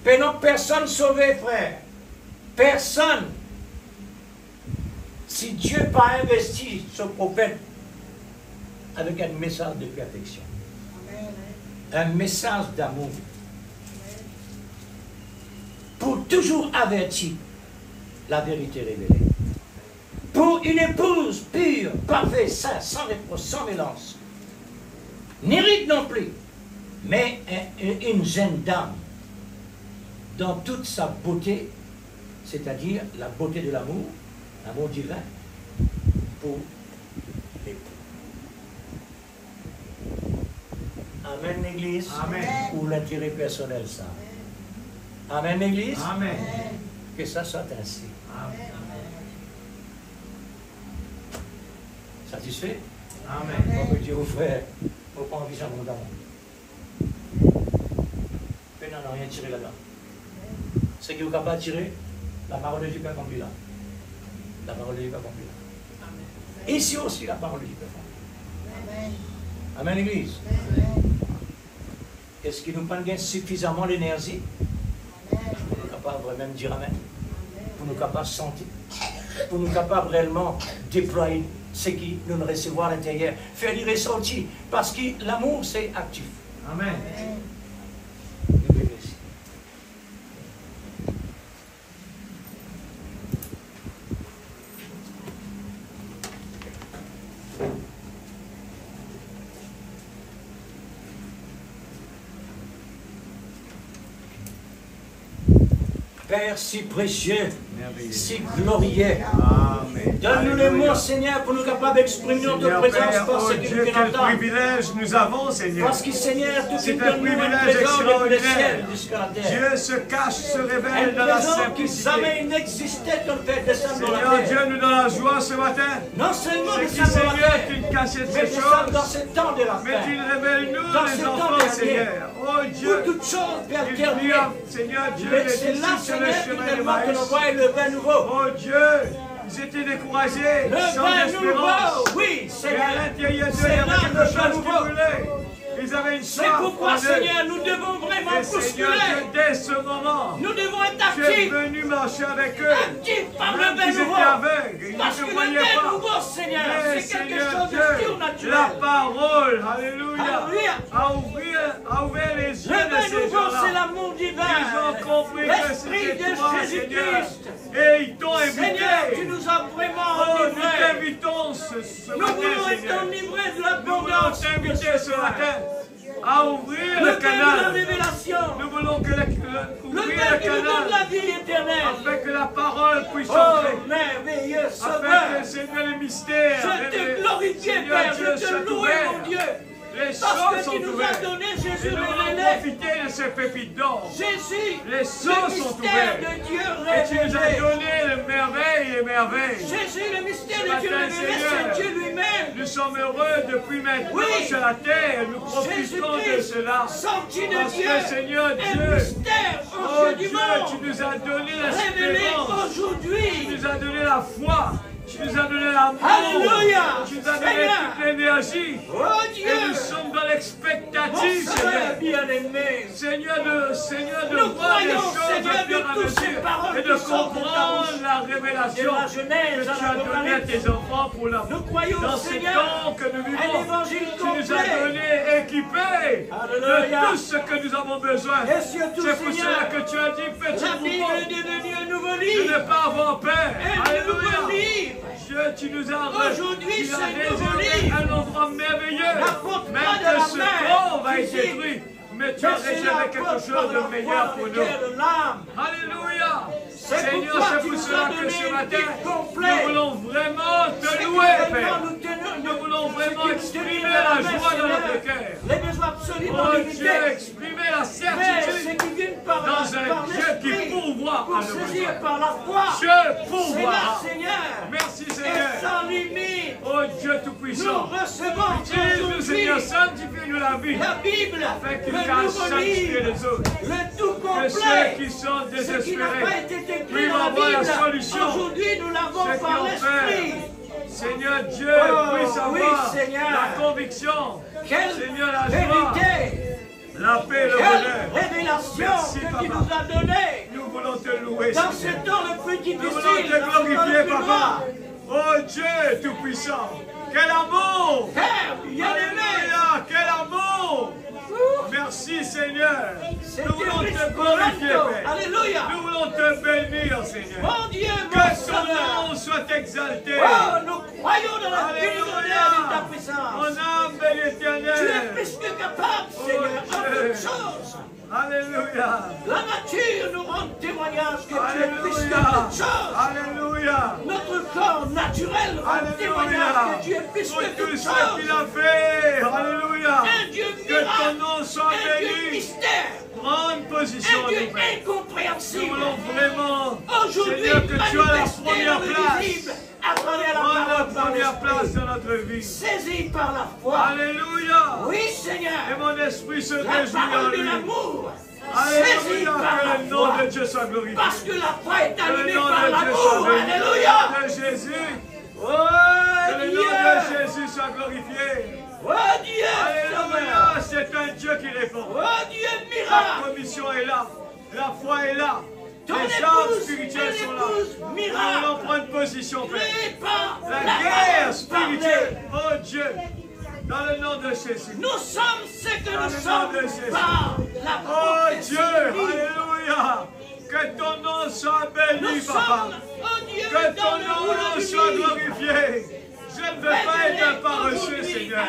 Speaker 3: Mais non, personne sauvé, frère. Personne. Si Dieu n'a pas investi ce prophète avec un message de perfection, un message d'amour, pour toujours avertir la vérité révélée, pour une épouse pure, parfaite, sainte, sans reproche, sans mélange, ni ride non plus, mais une jeune dame, dans toute sa beauté, c'est-à-dire la beauté de l'amour divin, pour l'époux. Amen, l'Église.
Speaker 1: Amen.
Speaker 3: Ou l'intérêt personnel, ça. Amen, l'Église.
Speaker 1: Amen.
Speaker 3: Que ça soit ainsi.
Speaker 1: Amen.
Speaker 3: Satisfait?
Speaker 1: Amen.
Speaker 3: On peut dire aux frères, il ne faut pas envisager abondamment. Mais non, rien tiré là-dedans. Ce qui vous capable de tirer, la parole de Dieu est accomplie là. La parole de Dieu est accomplie là. Ici aussi, la parole de Dieu est accomplie. Amen, l'Église. Est-ce qu'il nous prend suffisamment d'énergie pour nous capables vraiment de dire Amen? Pour nous capables de sentir? Pour nous capables réellement de déployer ce qui nous recevons à l'intérieur? Faire du ressenti. Parce que l'amour, c'est actif.
Speaker 2: Amen.
Speaker 3: Père si précieux,
Speaker 1: Merveilleux.
Speaker 3: si glorieux.
Speaker 1: Amen.
Speaker 3: Donne-nous les mots, Seigneur, pour nous capables d'exprimer notre
Speaker 1: Seigneur
Speaker 3: présence
Speaker 1: Père,
Speaker 3: par
Speaker 1: oh
Speaker 3: ce que
Speaker 1: Dieu,
Speaker 3: nous
Speaker 1: quel
Speaker 3: entendons.
Speaker 1: privilège nous avons, Seigneur.
Speaker 3: Parce que, Seigneur, tout
Speaker 1: C'est
Speaker 3: qui
Speaker 1: un
Speaker 3: donne nous un
Speaker 1: privilège
Speaker 3: présent depuis le
Speaker 1: extraordinaire.
Speaker 3: ciel jusqu'à la terre.
Speaker 1: Dieu se cache, se révèle
Speaker 3: Un
Speaker 1: dans la
Speaker 3: présent qui
Speaker 1: simplicité.
Speaker 3: jamais n'existait qu'on fait descendre dans la
Speaker 1: Seigneur
Speaker 3: terre.
Speaker 1: Dieu, nous donne la joie ce matin.
Speaker 3: Non seulement
Speaker 1: C'est qui,
Speaker 3: descendre dans la
Speaker 1: Seigneur,
Speaker 3: terre,
Speaker 1: tu cachais
Speaker 3: mais
Speaker 1: ces
Speaker 3: descendre dans
Speaker 1: choses.
Speaker 3: ce temps de la
Speaker 1: Mais
Speaker 3: fin.
Speaker 1: tu révèles-nous,
Speaker 3: Dans
Speaker 1: les
Speaker 3: ce temps
Speaker 1: enfants,
Speaker 3: dernier,
Speaker 1: Seigneur. Oh
Speaker 3: Pour
Speaker 1: Dieu,
Speaker 3: toutes choses, Père
Speaker 1: il
Speaker 3: éternel.
Speaker 1: prie, Seigneur Dieu,
Speaker 3: Mais
Speaker 1: les
Speaker 3: c'est là,
Speaker 1: disciples sur le
Speaker 3: Seigneur,
Speaker 1: chemin de
Speaker 3: finalement, que
Speaker 1: Maïs.
Speaker 3: l'on voit le vin nouveau.
Speaker 1: Oh Dieu, ils étaient découragés,
Speaker 3: Le
Speaker 1: sans
Speaker 3: vin
Speaker 1: espérance.
Speaker 3: nouveau, oui,
Speaker 1: Et à
Speaker 3: Seigneur.
Speaker 1: l'intérieur d'eux, il y
Speaker 3: C'est
Speaker 1: avait
Speaker 3: là
Speaker 1: quelque
Speaker 3: le vin
Speaker 1: chose qui
Speaker 3: nouveau.
Speaker 1: brûlait. Ils avaient une
Speaker 3: C'est
Speaker 1: soif
Speaker 3: pourquoi,
Speaker 1: en eux.
Speaker 3: Seigneur, nous devons vraiment
Speaker 1: Et Seigneur
Speaker 3: postuler.
Speaker 1: Dieu, dès ce moment,
Speaker 3: Nous devons être
Speaker 1: tu es
Speaker 3: actifs.
Speaker 1: venu marcher avec eux.
Speaker 3: Actifs par le
Speaker 1: Même
Speaker 3: vin
Speaker 1: qu'ils étaient
Speaker 3: nouveau.
Speaker 1: aveugles, ils
Speaker 3: Parce
Speaker 1: ne
Speaker 3: que
Speaker 1: te
Speaker 3: le
Speaker 1: voyaient
Speaker 3: vin
Speaker 1: pas.
Speaker 3: nouveau, Seigneur,
Speaker 1: Mais
Speaker 3: c'est quelque
Speaker 1: Seigneur
Speaker 3: chose de
Speaker 1: Dieu,
Speaker 3: surnaturel.
Speaker 1: la parole, alléluia,
Speaker 3: Alléluia.
Speaker 1: a ouvert les yeux
Speaker 3: Le
Speaker 1: de
Speaker 3: vin
Speaker 1: ces
Speaker 3: nouveau, c'est
Speaker 1: gens-là.
Speaker 3: l'amour divin.
Speaker 1: Ils ont compris que
Speaker 3: L'Esprit
Speaker 1: c'était
Speaker 3: de
Speaker 1: toi, Seigneur.
Speaker 3: Jésus-Christ.
Speaker 1: Et ils t'ont
Speaker 3: Seigneur, tu
Speaker 1: invité.
Speaker 3: nous as vraiment
Speaker 1: Oh, nous
Speaker 3: enivrés.
Speaker 1: t'invitons ce
Speaker 3: Nous
Speaker 1: matin,
Speaker 3: voulons être
Speaker 1: Seigneur.
Speaker 3: enivrés de
Speaker 1: Nous voulons
Speaker 3: l'abondance.
Speaker 1: t'inviter ce matin à ouvrir
Speaker 3: Le
Speaker 1: le
Speaker 3: vin de la
Speaker 1: canal.
Speaker 3: révélation.
Speaker 1: Nous voulons que
Speaker 3: Le
Speaker 1: ouvrir
Speaker 3: vin
Speaker 1: le
Speaker 3: qui nous donne
Speaker 1: canal
Speaker 3: la vie éternelle.
Speaker 1: afin que la parole puisse
Speaker 3: Oh,
Speaker 1: entrer.
Speaker 3: merveilleux
Speaker 1: Afin
Speaker 3: Sauveur.
Speaker 1: que, Seigneur, les mystères,
Speaker 3: Je te glorifie,
Speaker 1: Seigneur
Speaker 3: Père.
Speaker 1: Dieu,
Speaker 3: Je te
Speaker 1: soient
Speaker 3: loue,
Speaker 1: ouverts.
Speaker 3: mon Dieu.
Speaker 1: Les
Speaker 3: Parce
Speaker 1: choses
Speaker 3: que
Speaker 1: sont
Speaker 3: tu nous as
Speaker 1: ouvertes.
Speaker 3: donné
Speaker 1: Et
Speaker 3: Jésus
Speaker 1: nous voulons
Speaker 3: révélé.
Speaker 1: profiter de ces pépites d'or.
Speaker 3: Jésus,
Speaker 1: Les cieux
Speaker 3: le
Speaker 1: sont
Speaker 3: mystère
Speaker 1: ouverts.
Speaker 3: de Dieu
Speaker 1: Et tu nous as
Speaker 3: révélé.
Speaker 1: donné le merveille et merveille.
Speaker 3: Jésus, le mystère
Speaker 1: Ce
Speaker 3: de Dieu
Speaker 1: matin,
Speaker 3: révélé,
Speaker 1: Seigneur,
Speaker 3: c'est Dieu lui-même.
Speaker 1: Nous sommes heureux depuis maintenant
Speaker 3: Oui.
Speaker 1: sur la terre. Nous profitons de
Speaker 3: Jésus-Christ,
Speaker 1: cela.
Speaker 3: sorti de
Speaker 1: Parce
Speaker 3: Dieu,
Speaker 1: que, Seigneur
Speaker 3: un
Speaker 1: Dieu,
Speaker 3: mystère
Speaker 1: oh
Speaker 3: aux yeux
Speaker 1: Dieu,
Speaker 3: du monde,
Speaker 1: tu nous as donné
Speaker 3: révélé
Speaker 1: l'espérance. Tu
Speaker 3: aujourd'hui.
Speaker 1: nous as donné la foi. Tu nous as donné l'amour.
Speaker 3: Alléluia.
Speaker 1: Tu nous as donné
Speaker 3: Seigneur.
Speaker 1: toute l'énergie.
Speaker 3: Oh
Speaker 1: Et
Speaker 3: Dieu,
Speaker 1: nous sommes dans
Speaker 3: mon
Speaker 1: l'expectative,
Speaker 3: Sauveur
Speaker 1: Seigneur.
Speaker 3: bien-aimé.
Speaker 1: Seigneur, de
Speaker 3: Nous
Speaker 1: voir les
Speaker 3: croyons,
Speaker 1: choses
Speaker 3: Seigneur,
Speaker 1: au fur et à
Speaker 3: de toutes ces
Speaker 1: mesure
Speaker 3: paroles
Speaker 1: et de
Speaker 3: qui sortent de ta
Speaker 1: comprendre
Speaker 3: bouche.
Speaker 1: la
Speaker 3: De
Speaker 1: révélation
Speaker 3: la
Speaker 1: que
Speaker 3: Genèse
Speaker 1: tu
Speaker 3: à
Speaker 1: as donnée à
Speaker 3: l'Apocalypse.
Speaker 1: tes enfants pour la
Speaker 3: Nous croyons,
Speaker 1: dans ces
Speaker 3: Seigneur,
Speaker 1: temps que nous
Speaker 3: un
Speaker 1: vivons.
Speaker 3: évangile
Speaker 1: Tu nous as
Speaker 3: complet.
Speaker 1: donné, équipés
Speaker 3: Alléluia.
Speaker 1: de tout ce que nous avons besoin.
Speaker 3: Et surtout,
Speaker 1: C'est pour
Speaker 3: Seigneur,
Speaker 1: cela que tu as dit, petit
Speaker 3: la Bible
Speaker 1: groupe,
Speaker 3: est devenue un nouveau
Speaker 1: de
Speaker 3: livre.
Speaker 1: ne pas avoir peur.
Speaker 3: Un nouveau
Speaker 1: Alléluia.
Speaker 3: livre.
Speaker 1: Dieu, tu nous as
Speaker 3: Aujourd'hui,
Speaker 1: tu
Speaker 3: c'est
Speaker 1: as
Speaker 3: un nouveau
Speaker 1: réservé
Speaker 3: livre.
Speaker 1: un endroit merveilleux.
Speaker 3: N'apporte
Speaker 1: Même
Speaker 3: pas de
Speaker 1: que
Speaker 3: la
Speaker 1: ce
Speaker 3: mer
Speaker 1: corps va être
Speaker 3: physique.
Speaker 1: détruit. Mais tu as
Speaker 3: Mais c'est
Speaker 1: réservé
Speaker 3: la
Speaker 1: quelque
Speaker 3: porte
Speaker 1: chose
Speaker 3: par la
Speaker 1: de meilleur
Speaker 3: foi
Speaker 1: pour
Speaker 3: dans
Speaker 1: nous.
Speaker 3: lequel l'âme.
Speaker 1: Alléluia.
Speaker 3: C'est
Speaker 1: Seigneur,
Speaker 3: pourquoi
Speaker 1: c'est
Speaker 3: tu
Speaker 1: pour
Speaker 3: nous
Speaker 1: cela
Speaker 3: as
Speaker 1: que
Speaker 3: donné
Speaker 1: ce
Speaker 3: une
Speaker 1: matin,
Speaker 3: vie complète.
Speaker 1: nous voulons vraiment
Speaker 3: C'est
Speaker 1: te
Speaker 3: que
Speaker 1: louer,
Speaker 3: vraiment
Speaker 1: Père.
Speaker 3: nous tenons-
Speaker 1: Nous voulons vraiment
Speaker 3: ce qui
Speaker 1: exprimer
Speaker 3: tenait
Speaker 1: la
Speaker 3: main,
Speaker 1: joie dans
Speaker 3: Seigneur,
Speaker 1: notre cœur.
Speaker 3: les besoins absolument
Speaker 1: Oh
Speaker 3: limités.
Speaker 1: Dieu, exprimer la
Speaker 3: Mais ce
Speaker 1: certitude
Speaker 3: qui vient par
Speaker 1: dans un
Speaker 3: par
Speaker 1: Dieu qui
Speaker 3: l'esprit
Speaker 1: pourvoit à
Speaker 3: pour
Speaker 1: nos
Speaker 3: saisir
Speaker 1: besoins.
Speaker 3: par la foi.
Speaker 1: Dieu
Speaker 3: C'est là,
Speaker 1: pourvoira.
Speaker 3: Seigneur.
Speaker 1: Merci
Speaker 3: Et
Speaker 1: Seigneur.
Speaker 3: sans limite,
Speaker 1: Oh Dieu
Speaker 3: nous
Speaker 1: Tout-Puissant.
Speaker 3: recevons
Speaker 1: Utilise-nous
Speaker 3: aujourd'hui
Speaker 1: Seigneur, sanctifie-nous la vie.
Speaker 3: la Bible,
Speaker 1: Afin qu'ils
Speaker 3: le
Speaker 1: cachent
Speaker 3: nouveau
Speaker 1: sanctifier
Speaker 3: livre,
Speaker 1: les autres.
Speaker 3: le tout
Speaker 1: Que
Speaker 3: complet.
Speaker 1: ceux qui sont
Speaker 3: Ce qui n'a pas
Speaker 1: désespérés
Speaker 3: été écrit
Speaker 1: puissent
Speaker 3: dans la
Speaker 1: avoir la
Speaker 3: Bible,
Speaker 1: solution.
Speaker 3: aujourd'hui nous l'avons
Speaker 1: Ceux qui
Speaker 3: par
Speaker 1: ont
Speaker 3: l'Esprit.
Speaker 1: peur, Seigneur Dieu,
Speaker 3: Oh,
Speaker 1: puisse
Speaker 3: oui,
Speaker 1: avoir
Speaker 3: Seigneur.
Speaker 1: la conviction,
Speaker 3: Quelle
Speaker 1: Seigneur, la joie,
Speaker 3: vérité,
Speaker 1: la paix et le
Speaker 3: quelle
Speaker 1: bonheur.
Speaker 3: révélation
Speaker 1: Merci,
Speaker 3: que tu
Speaker 1: Papa.
Speaker 3: nous as donnée
Speaker 1: Nous voulons te louer,
Speaker 3: dans ce
Speaker 1: Seigneur.
Speaker 3: temps le plus difficile,
Speaker 1: Nous voulons
Speaker 3: dans ce
Speaker 1: te
Speaker 3: temps le
Speaker 1: glorifier,
Speaker 3: plus
Speaker 1: Papa.
Speaker 3: noir.
Speaker 1: Oh Dieu Tout-Puissant, quel amour!
Speaker 3: Père bien-aimé,
Speaker 1: Alléluia, quel amour! Merci Seigneur.
Speaker 3: c'est
Speaker 1: Nous voulons
Speaker 3: Christ
Speaker 1: te glorifier,
Speaker 3: Coranto.
Speaker 1: Père.
Speaker 3: Alléluia.
Speaker 1: Nous voulons te bénir, Seigneur.
Speaker 3: Mon Dieu, mon
Speaker 1: Que ton
Speaker 3: Sauveur.
Speaker 1: nom soit exalté.
Speaker 3: Oh, nous croyons dans la
Speaker 1: Alléluia.
Speaker 3: grandeur de ta puissance.
Speaker 1: Mon âme bénit
Speaker 3: Tu es
Speaker 1: l'Éternel.
Speaker 3: plus que capable, Seigneur, en
Speaker 1: Dieu.
Speaker 3: toutes choses.
Speaker 1: Alléluia.
Speaker 3: La nature nous rend témoignage que tu es plus que
Speaker 1: Alléluia.
Speaker 3: toutes choses.
Speaker 1: Alléluia.
Speaker 3: Notre corps naturel rend témoignage
Speaker 1: Alléluia.
Speaker 3: que tu es plus
Speaker 1: Pour
Speaker 3: que
Speaker 1: tout
Speaker 3: toutes
Speaker 1: ce
Speaker 3: choses.
Speaker 1: qu'il a fait. Alléluia.
Speaker 3: Un Dieu
Speaker 1: Que ton
Speaker 3: miracle,
Speaker 1: nom soit
Speaker 3: un Dieu
Speaker 1: béni.
Speaker 3: mystère,
Speaker 1: Prends position,
Speaker 3: un Dieu
Speaker 1: nous, Père. Nous
Speaker 3: incompréhensible.
Speaker 1: voulons vraiment,
Speaker 3: Aujourd'hui,
Speaker 1: Seigneur, que tu as la
Speaker 3: manifesté dans
Speaker 1: première
Speaker 3: le
Speaker 1: place.
Speaker 3: visible à travers la
Speaker 1: Prends la
Speaker 3: parole par
Speaker 1: première place
Speaker 3: l'esprit.
Speaker 1: dans notre vie.
Speaker 3: Saisi par la foi.
Speaker 1: Alléluia.
Speaker 3: Oui,
Speaker 1: Et
Speaker 3: Seigneur.
Speaker 1: mon esprit se
Speaker 3: La
Speaker 1: réjouit en
Speaker 3: parole de
Speaker 1: lui.
Speaker 3: l'amour. Saisi
Speaker 1: Alléluia.
Speaker 3: par
Speaker 1: Que
Speaker 3: la
Speaker 1: le nom
Speaker 3: foi.
Speaker 1: de Dieu soit glorifié.
Speaker 3: Parce que la foi est
Speaker 1: Que le
Speaker 3: animée
Speaker 1: nom
Speaker 3: par
Speaker 1: de Dieu
Speaker 3: l'amour.
Speaker 1: soit béni.
Speaker 3: Alléluia.
Speaker 1: Que le nom de Jésus.
Speaker 3: Oh
Speaker 1: Que le nom
Speaker 3: Dieu.
Speaker 1: de Jésus soit glorifié.
Speaker 3: Oh Dieu,
Speaker 1: Alléluia, c'est un Dieu qui répond.
Speaker 3: oh Dieu,
Speaker 1: La
Speaker 3: miracle.
Speaker 1: promission est là. La foi est là.
Speaker 3: Ton
Speaker 1: Les armes
Speaker 3: épouse,
Speaker 1: spirituelles sont là.
Speaker 3: épouse,
Speaker 1: Nous
Speaker 3: miracle.
Speaker 1: allons prendre position, Père.
Speaker 3: Prépare
Speaker 1: La
Speaker 3: parole
Speaker 1: guerre spirituelle.
Speaker 3: parlée.
Speaker 1: Oh Dieu, dans le nom de Jésus.
Speaker 3: Nous sommes ce que
Speaker 1: Dans
Speaker 3: nous
Speaker 1: le nom
Speaker 3: sommes
Speaker 1: de Jésus.
Speaker 3: par la
Speaker 1: Oh
Speaker 3: prophétie
Speaker 1: Dieu,
Speaker 3: divine.
Speaker 1: alléluia. Que ton nom soit
Speaker 3: Nous
Speaker 1: béni,
Speaker 3: sommes,
Speaker 1: Papa.
Speaker 3: oh Dieu,
Speaker 1: Que
Speaker 3: dans
Speaker 1: ton
Speaker 3: le
Speaker 1: nom
Speaker 3: rouleau
Speaker 1: soit
Speaker 3: du livre.
Speaker 1: glorifié. Je ne veux pas être un paresseux, Seigneur.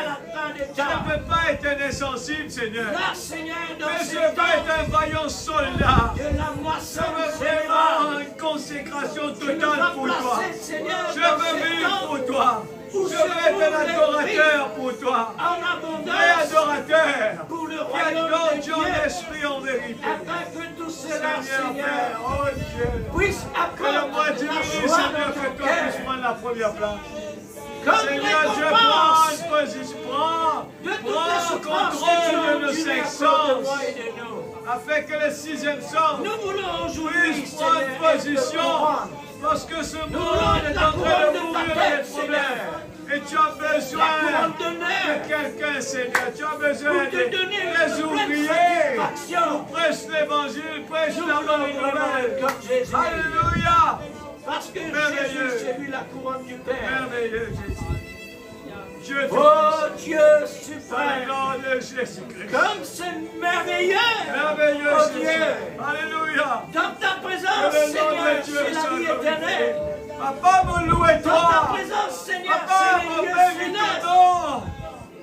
Speaker 1: Je ne veux pas être un insensible, Seigneur.
Speaker 3: Là, Seigneur, dans
Speaker 1: Mais
Speaker 3: ce
Speaker 1: je veux
Speaker 3: temps
Speaker 1: être un vaillant soldat.
Speaker 3: de la
Speaker 1: Je
Speaker 3: moisson
Speaker 1: veux
Speaker 3: générale,
Speaker 1: vraiment une consécration
Speaker 3: tu nous
Speaker 1: totale
Speaker 3: as
Speaker 1: pour toi.
Speaker 3: placés, Seigneur,
Speaker 1: Je
Speaker 3: dans
Speaker 1: veux
Speaker 3: ce
Speaker 1: vivre
Speaker 3: temps
Speaker 1: pour toi.
Speaker 3: où
Speaker 1: Je
Speaker 3: se
Speaker 1: veux être
Speaker 3: trouve
Speaker 1: un adorateur pour toi.
Speaker 3: en
Speaker 1: Un
Speaker 3: abondance
Speaker 1: adorateur
Speaker 3: pour le
Speaker 1: qui
Speaker 3: royaume
Speaker 1: adore
Speaker 3: de
Speaker 1: Dieu
Speaker 3: Dieu,
Speaker 1: en esprit en vérité.
Speaker 3: afin que tout cela,
Speaker 1: Seigneur,
Speaker 3: Seigneur,
Speaker 1: Père, oh Dieu.
Speaker 3: puisse
Speaker 1: Que le moi
Speaker 3: apporter la
Speaker 1: dirige,
Speaker 3: joie
Speaker 1: Seigneur,
Speaker 3: dans
Speaker 1: que
Speaker 3: ton
Speaker 1: toi
Speaker 3: cœur.
Speaker 1: puisses prendre la première place.
Speaker 3: Comme
Speaker 1: Seigneur Dieu, prends
Speaker 3: récompense
Speaker 1: une position, prends
Speaker 3: de toutes les souffrances
Speaker 1: contrôle
Speaker 3: que tu
Speaker 1: de
Speaker 3: as
Speaker 1: nos
Speaker 3: endurées à
Speaker 1: cinq
Speaker 3: cause de
Speaker 1: sens,
Speaker 3: moi et de nous.
Speaker 1: afin que le sixième sens
Speaker 3: Nous voulons aujourd'hui,
Speaker 1: puisse prendre
Speaker 3: Seigneur, être
Speaker 1: position,
Speaker 3: couronne.
Speaker 1: parce que ce
Speaker 3: Nous
Speaker 1: monde
Speaker 3: voulons
Speaker 1: est
Speaker 3: être
Speaker 1: en
Speaker 3: la
Speaker 1: train
Speaker 3: couronne
Speaker 1: de
Speaker 3: de
Speaker 1: mourir
Speaker 3: ta
Speaker 1: dans les
Speaker 3: tête,
Speaker 1: problèmes.
Speaker 3: Seigneur.
Speaker 1: Et tu as besoin
Speaker 3: La couronne
Speaker 1: de
Speaker 3: d'honneur
Speaker 1: quelqu'un, Seigneur. Tu as besoin
Speaker 3: pour te
Speaker 1: des
Speaker 3: donner une
Speaker 1: ouvriers.
Speaker 3: pleine satisfaction.
Speaker 1: Prêche l'évangile, prêche
Speaker 3: Nous
Speaker 1: la
Speaker 3: voulons
Speaker 1: bonne
Speaker 3: vraiment
Speaker 1: nouvelle.
Speaker 3: être comme Jésus.
Speaker 1: Alléluia.
Speaker 3: Parce que
Speaker 1: Merveilleux.
Speaker 3: Jésus, c'est lui la couronne du Père.
Speaker 1: Merveilleux Jésus. Dieu te
Speaker 3: Oh
Speaker 1: bénisse.
Speaker 3: Dieu
Speaker 1: Dans le
Speaker 3: suprême,
Speaker 1: nom de Jésus-Christ.
Speaker 3: comme c'est merveilleux,
Speaker 1: Merveilleux
Speaker 3: oh
Speaker 1: Jésus.
Speaker 3: Dieu,
Speaker 1: Alléluia.
Speaker 3: dans ta
Speaker 1: Que
Speaker 3: présence,
Speaker 1: le nom
Speaker 3: Seigneur,
Speaker 1: de Dieu
Speaker 3: c'est la
Speaker 1: soit
Speaker 3: vie
Speaker 1: glorifié.
Speaker 3: éternelle.
Speaker 1: Papa, mon loup est
Speaker 3: Dans ta
Speaker 1: toi.
Speaker 3: présence, Seigneur,
Speaker 1: Papa,
Speaker 3: c'est
Speaker 1: mon
Speaker 3: les lieux
Speaker 1: mérite
Speaker 3: célestes.
Speaker 1: ton nom.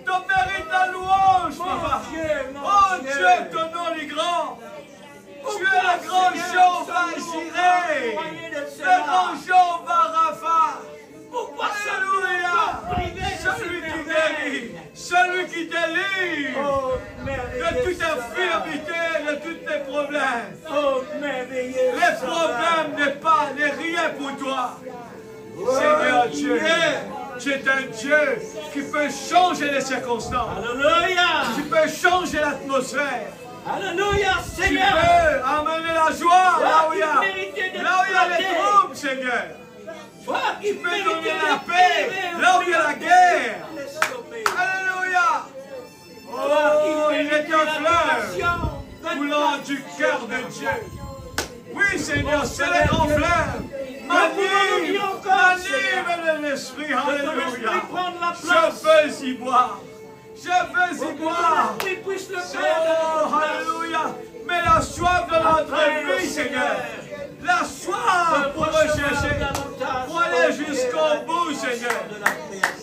Speaker 1: Ton mérite la louange,
Speaker 3: Mon
Speaker 1: papa.
Speaker 3: Dieu, mon
Speaker 1: Oh
Speaker 3: Dieu.
Speaker 1: Dieu, ton nom est grand. Tu es
Speaker 3: Pourquoi,
Speaker 1: le grand
Speaker 3: Seigneur,
Speaker 1: Jéhovah
Speaker 3: sommes-nous
Speaker 1: Jireh.
Speaker 3: accompagnés de
Speaker 1: Le
Speaker 3: cela?
Speaker 1: grand Jéhovah Rapha.
Speaker 3: Pourquoi
Speaker 1: Alléluia.
Speaker 3: sommes-nous privés de
Speaker 1: Celui
Speaker 3: cette
Speaker 1: qui
Speaker 3: merveille?
Speaker 1: guérit. Celui qui délivre.
Speaker 3: Oh,
Speaker 1: De
Speaker 3: merveilleux
Speaker 1: toute
Speaker 3: Sauveur.
Speaker 1: infirmité, de tous tes problèmes.
Speaker 3: Oh, merveilleux
Speaker 1: Les
Speaker 3: Sauveur.
Speaker 1: problèmes n'est rien pour toi.
Speaker 3: Oh,
Speaker 1: Seigneur Dieu,
Speaker 3: Dieu.
Speaker 1: tu es un Dieu qui peut changer les circonstances.
Speaker 3: Alléluia.
Speaker 1: Tu peux changer l'atmosphère.
Speaker 3: Alléluia,
Speaker 1: Tu
Speaker 3: Seigneur.
Speaker 1: peux amener la joie là où il y
Speaker 3: Toi qui méritais de
Speaker 1: a les
Speaker 3: planter.
Speaker 1: troubles, Seigneur.
Speaker 3: Toi qui
Speaker 1: Tu peux
Speaker 3: méritais
Speaker 1: donner
Speaker 3: de
Speaker 1: la paix
Speaker 3: pleurer
Speaker 1: là où il y a la guerre.
Speaker 3: les sommets.
Speaker 1: Alléluia.
Speaker 3: Toi qui
Speaker 1: Oh, il est
Speaker 3: méritais
Speaker 1: un
Speaker 3: la
Speaker 1: fleuve
Speaker 3: compassion de
Speaker 1: coulant
Speaker 3: ta
Speaker 1: du cœur de Dieu. Oui, Seigneur,
Speaker 3: Oh,
Speaker 1: c'est
Speaker 3: Seigneur
Speaker 1: les grands
Speaker 3: Dieu.
Speaker 1: fleuves.
Speaker 3: Nous voulons dire encore, Seigneur,
Speaker 1: Anime l'esprit,
Speaker 3: que ton
Speaker 1: alléluia.
Speaker 3: esprit prenne la place.
Speaker 1: Je veux y boire. Je veux y
Speaker 3: Pour que
Speaker 1: boire.
Speaker 3: ton esprit puisse le
Speaker 1: Oh,
Speaker 3: faire de notre place.
Speaker 1: alléluia. Mais la soif de notre
Speaker 3: Après,
Speaker 1: vie, Seigneur.
Speaker 3: Seigneur.
Speaker 1: La soif pour rechercher. Pour aller jusqu'au bout, Seigneur.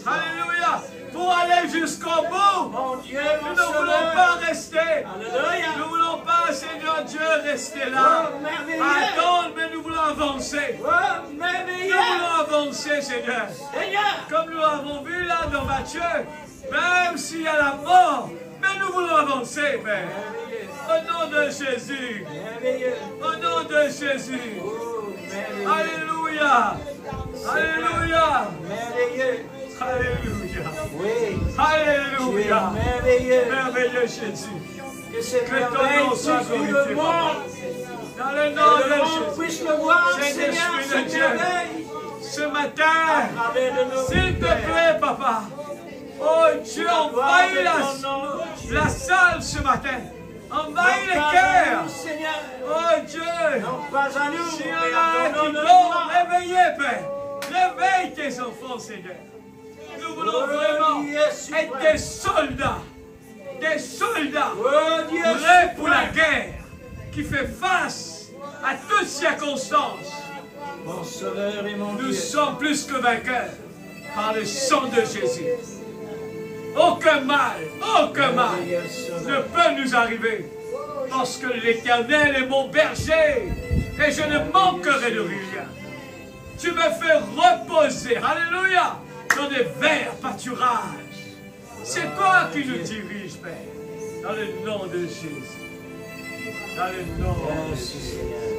Speaker 1: Alléluia. Pour aller jusqu'au bout.
Speaker 3: Mon Dieu,
Speaker 1: Nous
Speaker 3: mon
Speaker 1: ne voulons
Speaker 3: Sauveur.
Speaker 1: pas rester.
Speaker 3: Alléluia.
Speaker 1: Nous ne voulons pas, Seigneur Dieu, rester là.
Speaker 3: Oh, merveilleux.
Speaker 1: Attendre, mais nous voulons avancer.
Speaker 3: Oh,
Speaker 1: Nous
Speaker 3: merveilleux.
Speaker 1: voulons avancer, Seigneur.
Speaker 3: Seigneur.
Speaker 1: Comme nous l'avons vu là dans Matthieu, même s'il y a la mort, mais nous voulons avancer, Père.
Speaker 3: Merveilleux.
Speaker 1: Au nom de Jésus.
Speaker 3: Merveilleux.
Speaker 1: Au nom de Jésus.
Speaker 3: Oh, merveilleux.
Speaker 1: Alléluia. Alléluia.
Speaker 3: Merveilleux.
Speaker 1: Alléluia.
Speaker 3: Oui. Tu es
Speaker 1: Alléluia.
Speaker 3: merveilleux.
Speaker 1: Merveilleux Jésus.
Speaker 3: Que cette
Speaker 1: Que ton
Speaker 3: merveille
Speaker 1: nom soit
Speaker 3: puisse vivre
Speaker 1: glorifié,
Speaker 3: le monde.
Speaker 1: Dans le
Speaker 3: Que
Speaker 1: nom
Speaker 3: le
Speaker 1: de
Speaker 3: monde
Speaker 1: Jésus.
Speaker 3: puisse le voir,
Speaker 1: Saint-Esprit
Speaker 3: Seigneur,
Speaker 1: de
Speaker 3: cette
Speaker 1: Dieu.
Speaker 3: merveille.
Speaker 1: Ce
Speaker 3: À
Speaker 1: matin,
Speaker 3: travers de nos
Speaker 1: s'il te
Speaker 3: prières.
Speaker 1: plaît, papa. Oh Dieu, envahis la salle ce matin. Envahis les
Speaker 3: Non pas à
Speaker 1: cœurs.
Speaker 3: nous, Seigneur.
Speaker 1: Oh Dieu.
Speaker 3: Non pas à nous,
Speaker 1: S'il y
Speaker 3: mais
Speaker 1: en a
Speaker 3: à
Speaker 1: un
Speaker 3: ton nom
Speaker 1: qui
Speaker 3: de
Speaker 1: dort,
Speaker 3: gloire.
Speaker 1: réveillez, Père. Réveille tes enfants, Seigneur. Nous voulons vraiment être des soldats. Des soldats
Speaker 3: Oh Dieu,
Speaker 1: prêts pour la guerre qui fait face à toutes circonstances.
Speaker 3: mon Sauveur et mon
Speaker 1: Nous
Speaker 3: Dieu.
Speaker 1: sommes plus que vainqueurs par le sang de Jésus. Aucun mal
Speaker 3: Merveilleux
Speaker 1: ne
Speaker 3: Sauveur.
Speaker 1: peut nous arriver. Parce que l'Éternel est mon berger et je ne manquerai de rien. Tu me fais reposer, alléluia, dans des verts pâturages. C'est toi qui nous diriges, Père, dans le nom de Jésus. Dans le nom de
Speaker 3: Merci
Speaker 1: Jésus.
Speaker 3: Seigneur.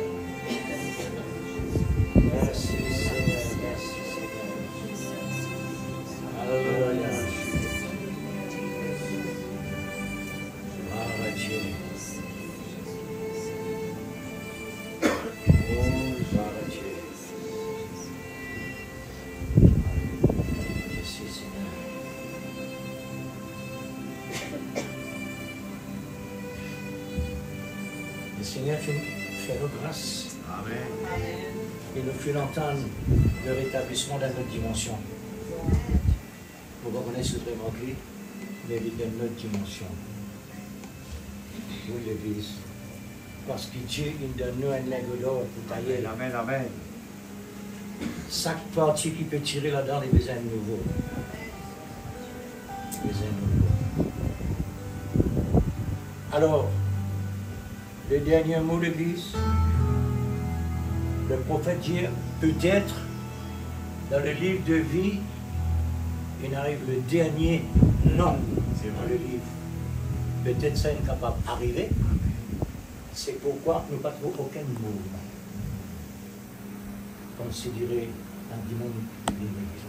Speaker 3: Merci Seigneur. Merci Seigneur. Alléluia. Gloire à Dieu. Oh, gloire à Dieu. Merci Seigneur. grâce.
Speaker 1: Amen.
Speaker 3: Et nous fûmes entendre le rétablissement dans notre dimension. Vous reconnaissez ce vraiment qui, mais il est dans notre dimension. Oui, l'Église. Parce que Dieu, il donne nous un nègre d'or pour tailler.
Speaker 1: Amen, amen.
Speaker 3: Chaque partie qui peut tirer là-dedans, les besoins nouveaux. Besoins nouveaux. Alors, le dernier mot de l'Église, le prophète dit, peut-être, dans le livre de vie, il arrive le dernier nom dans le livre. Peut-être ça est capable d'arriver. C'est pourquoi nous n'avons pas trouvé aucun mouvement. Considéré un dimanche de l'église.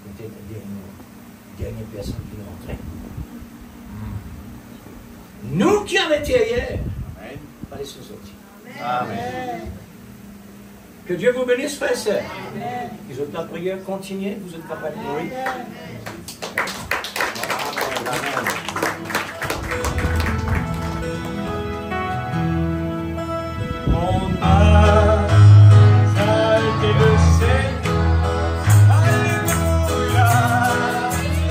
Speaker 3: Peut-être la dernière personne qui nous rentrait. Nous qui avons été hier, pas les sous-sortis.
Speaker 2: Amen.
Speaker 3: Que Dieu vous bénisse, frères et sœurs. Ils ont la prière, continuez, vous êtes capables de mourir.
Speaker 1: On a exalté le Seigneur. Alléluia. Alléluia, Jésus.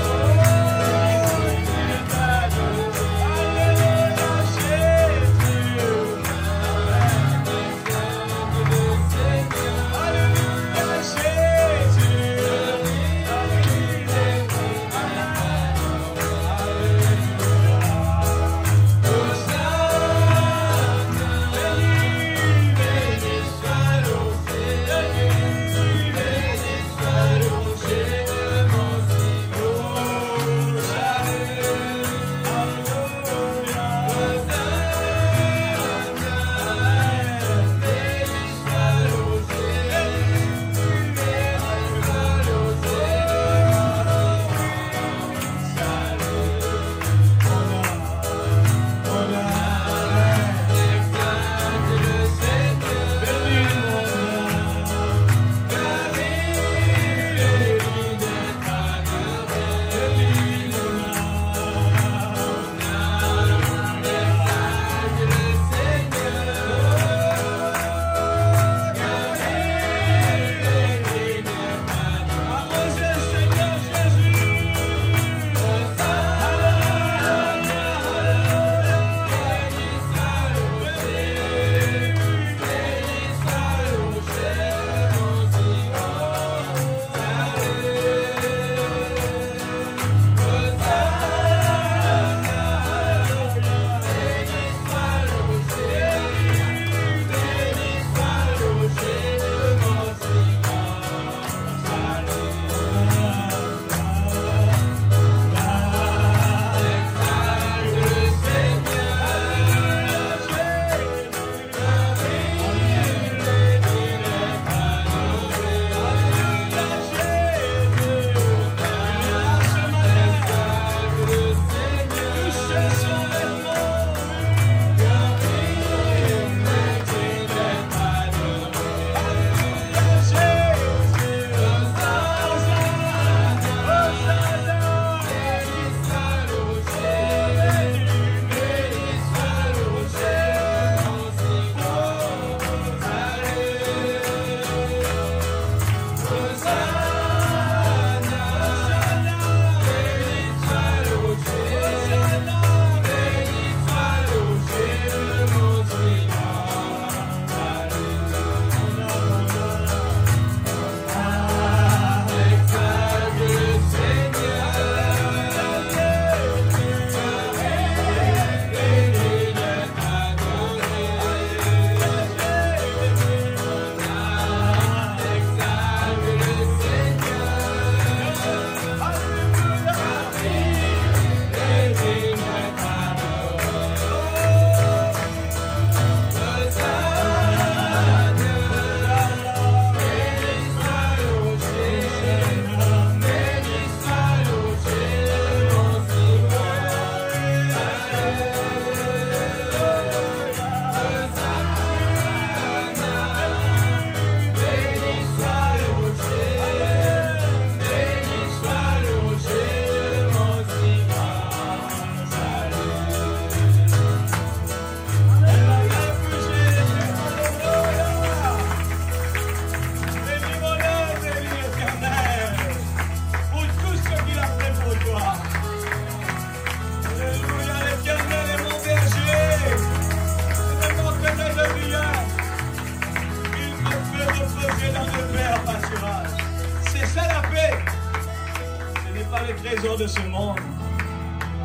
Speaker 1: de ce monde.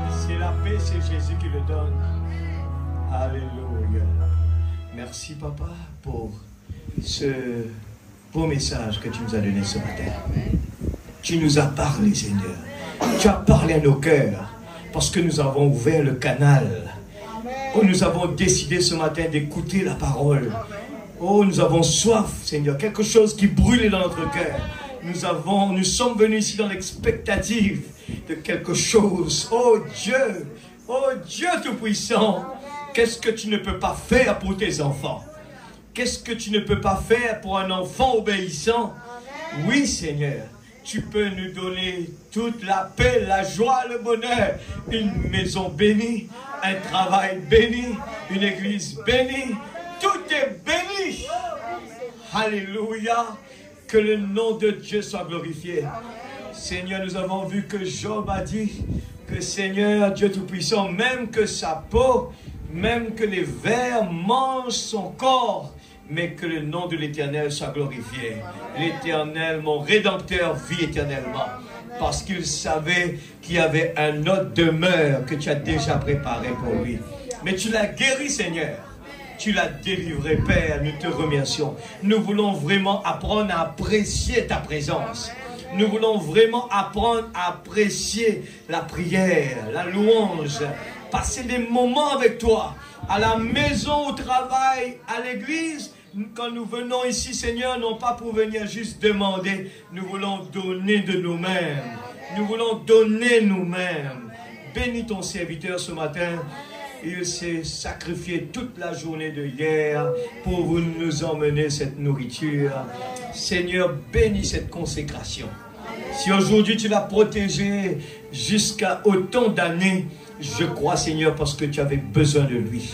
Speaker 1: C'est la paix, c'est Jésus qui le donne. Alléluia. Merci, Papa, pour ce beau message que tu nous as donné ce matin. Tu nous as parlé, Seigneur. Tu as parlé à nos cœurs parce que nous avons ouvert le canal. Oh, nous avons décidé ce matin d'écouter la parole. Oh, nous avons soif, Seigneur, quelque chose qui brûle dans notre cœur. Nous sommes venus ici dans l'expectative de quelque chose. Oh Dieu Tout-Puissant, qu'est-ce que tu ne peux pas faire pour tes enfants? Qu'est-ce que tu ne peux pas faire pour un enfant obéissant? Oui, Seigneur, tu peux nous donner toute la paix, la joie, le bonheur, une maison bénie, un travail béni, une église bénie. Tout est béni. Alléluia. Que le nom de Dieu soit glorifié. Seigneur, nous avons vu que Job a dit que Seigneur, Dieu Tout-Puissant, même que sa peau, même que les vers mangent son corps, mais que le nom de l'Éternel soit glorifié. L'Éternel, mon Rédempteur, vit éternellement. Parce qu'il savait qu'il y avait un autre demeure que tu as déjà préparé pour lui. Mais tu l'as guéri, Seigneur. Tu l'as délivré, Père, nous te remercions. Nous voulons vraiment apprendre à apprécier ta présence. Nous voulons vraiment apprendre à apprécier la prière, la louange, passer des moments avec toi, à la maison, au travail, à l'église. Quand nous venons ici, Seigneur, non pas pour venir juste demander, nous voulons donner de nous-mêmes. Nous voulons donner nous-mêmes. Bénis ton serviteur ce matin. Il s'est sacrifié toute la journée de hier pour nous emmener cette nourriture. Seigneur, bénis cette consécration. Si aujourd'hui tu l'as protégé jusqu'à autant d'années, je crois, Seigneur, parce que tu avais besoin de lui.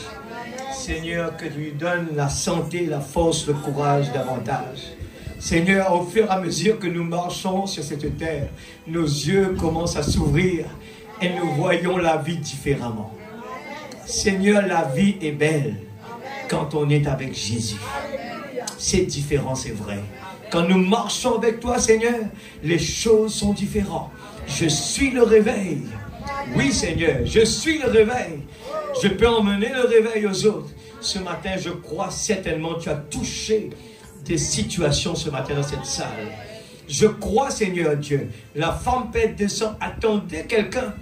Speaker 1: Seigneur, que tu lui donnes la santé, la force, le courage davantage. Seigneur, au fur et à mesure que nous marchons sur cette terre, nos yeux commencent à s'ouvrir et nous voyons la vie différemment. Seigneur, la vie est belle quand on est avec Jésus. C'est différent, c'est vrai. Quand nous marchons avec toi, Seigneur, les choses sont différentes. Je suis le réveil. Oui, Seigneur, je suis le réveil. Je peux emmener le réveil aux autres. Ce matin, je crois certainement que tu as touché des situations ce matin dans cette salle. Je crois, Seigneur Dieu, la femme pète de sang attendait quelqu'un.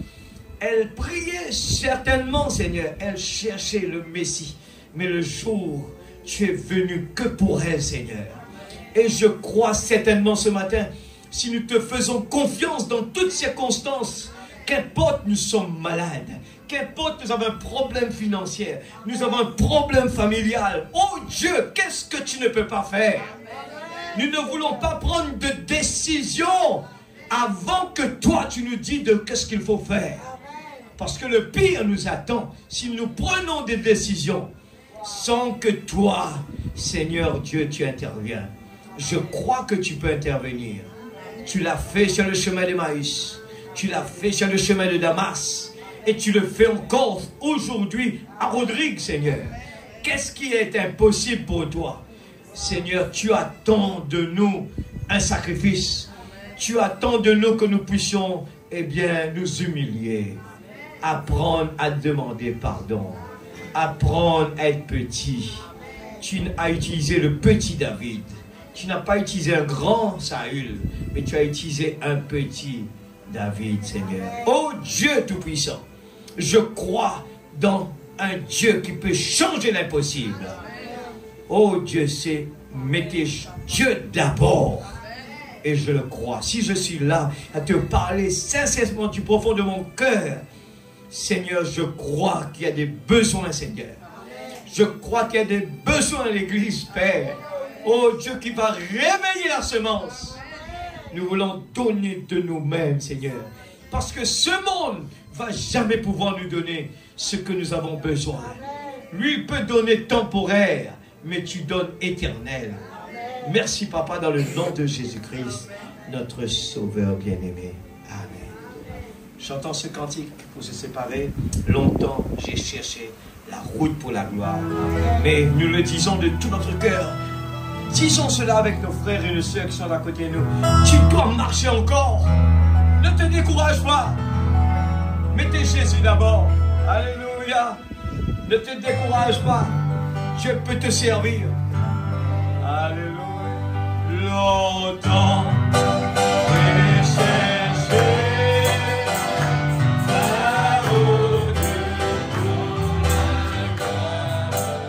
Speaker 1: Elle priait certainement, Seigneur. Elle cherchait le Messie. Mais le jour, tu es venu que pour elle, Seigneur. Et je crois certainement ce matin, si nous te faisons confiance dans toutes circonstances, qu'importe nous sommes malades, qu'importe nous avons un problème financier, nous avons un problème familial. Oh Dieu, qu'est-ce que tu ne peux pas faire? Nous ne voulons pas prendre de décision avant que toi tu nous dis de qu'est-ce qu'il faut faire. Parce que le pire nous attend si nous prenons des décisions sans que toi, Seigneur Dieu, tu interviens. Je crois que tu peux intervenir. Tu l'as fait sur le chemin d'Emmaüs. Tu l'as fait sur le chemin de Damas. Et tu le fais encore aujourd'hui à Rodrigue, Seigneur. Qu'est-ce qui est impossible pour toi? Seigneur, tu attends de nous un sacrifice. Tu attends de nous que nous puissions, eh bien, nous humilier. Apprendre à demander pardon. Apprendre à être petit. Tu as utilisé le petit David. Tu n'as pas utilisé un grand Saül, mais tu as utilisé un petit David, Seigneur. Oh Dieu Tout-Puissant, je crois dans un Dieu qui peut changer l'impossible. Oh Dieu, c'est mettez Dieu d'abord. Et je le crois. Si je suis là à te parler sincèrement du profond de mon cœur, Seigneur, je crois qu'il y a des besoins, Seigneur. Je crois qu'il y a des besoins à l'église, Père. Oh Dieu qui va réveiller la semence. Nous voulons donner de nous-mêmes, Seigneur. Parce que ce monde ne va jamais pouvoir nous donner ce que nous avons besoin. Lui, il peut donner temporaire, mais tu donnes éternel. Merci, Papa, dans le nom de Jésus-Christ, notre Sauveur bien-aimé. Amen. Chantons ce cantique pour se séparer. Longtemps, j'ai cherché la route pour la gloire. Mais nous le disons de tout notre cœur. Disons cela avec nos frères et nos sœurs qui sont à côté de nous. Tu dois marcher encore. Ne te décourage pas. Mettez Jésus d'abord. Alléluia. Ne te décourage pas. Dieu peut te servir. Alléluia. Longtemps. J'ai cherché la route pour la gloire.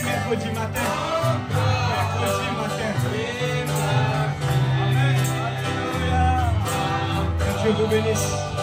Speaker 1: Mercredi matin. Amen. Alléluia. Que Dieu vous bénisse.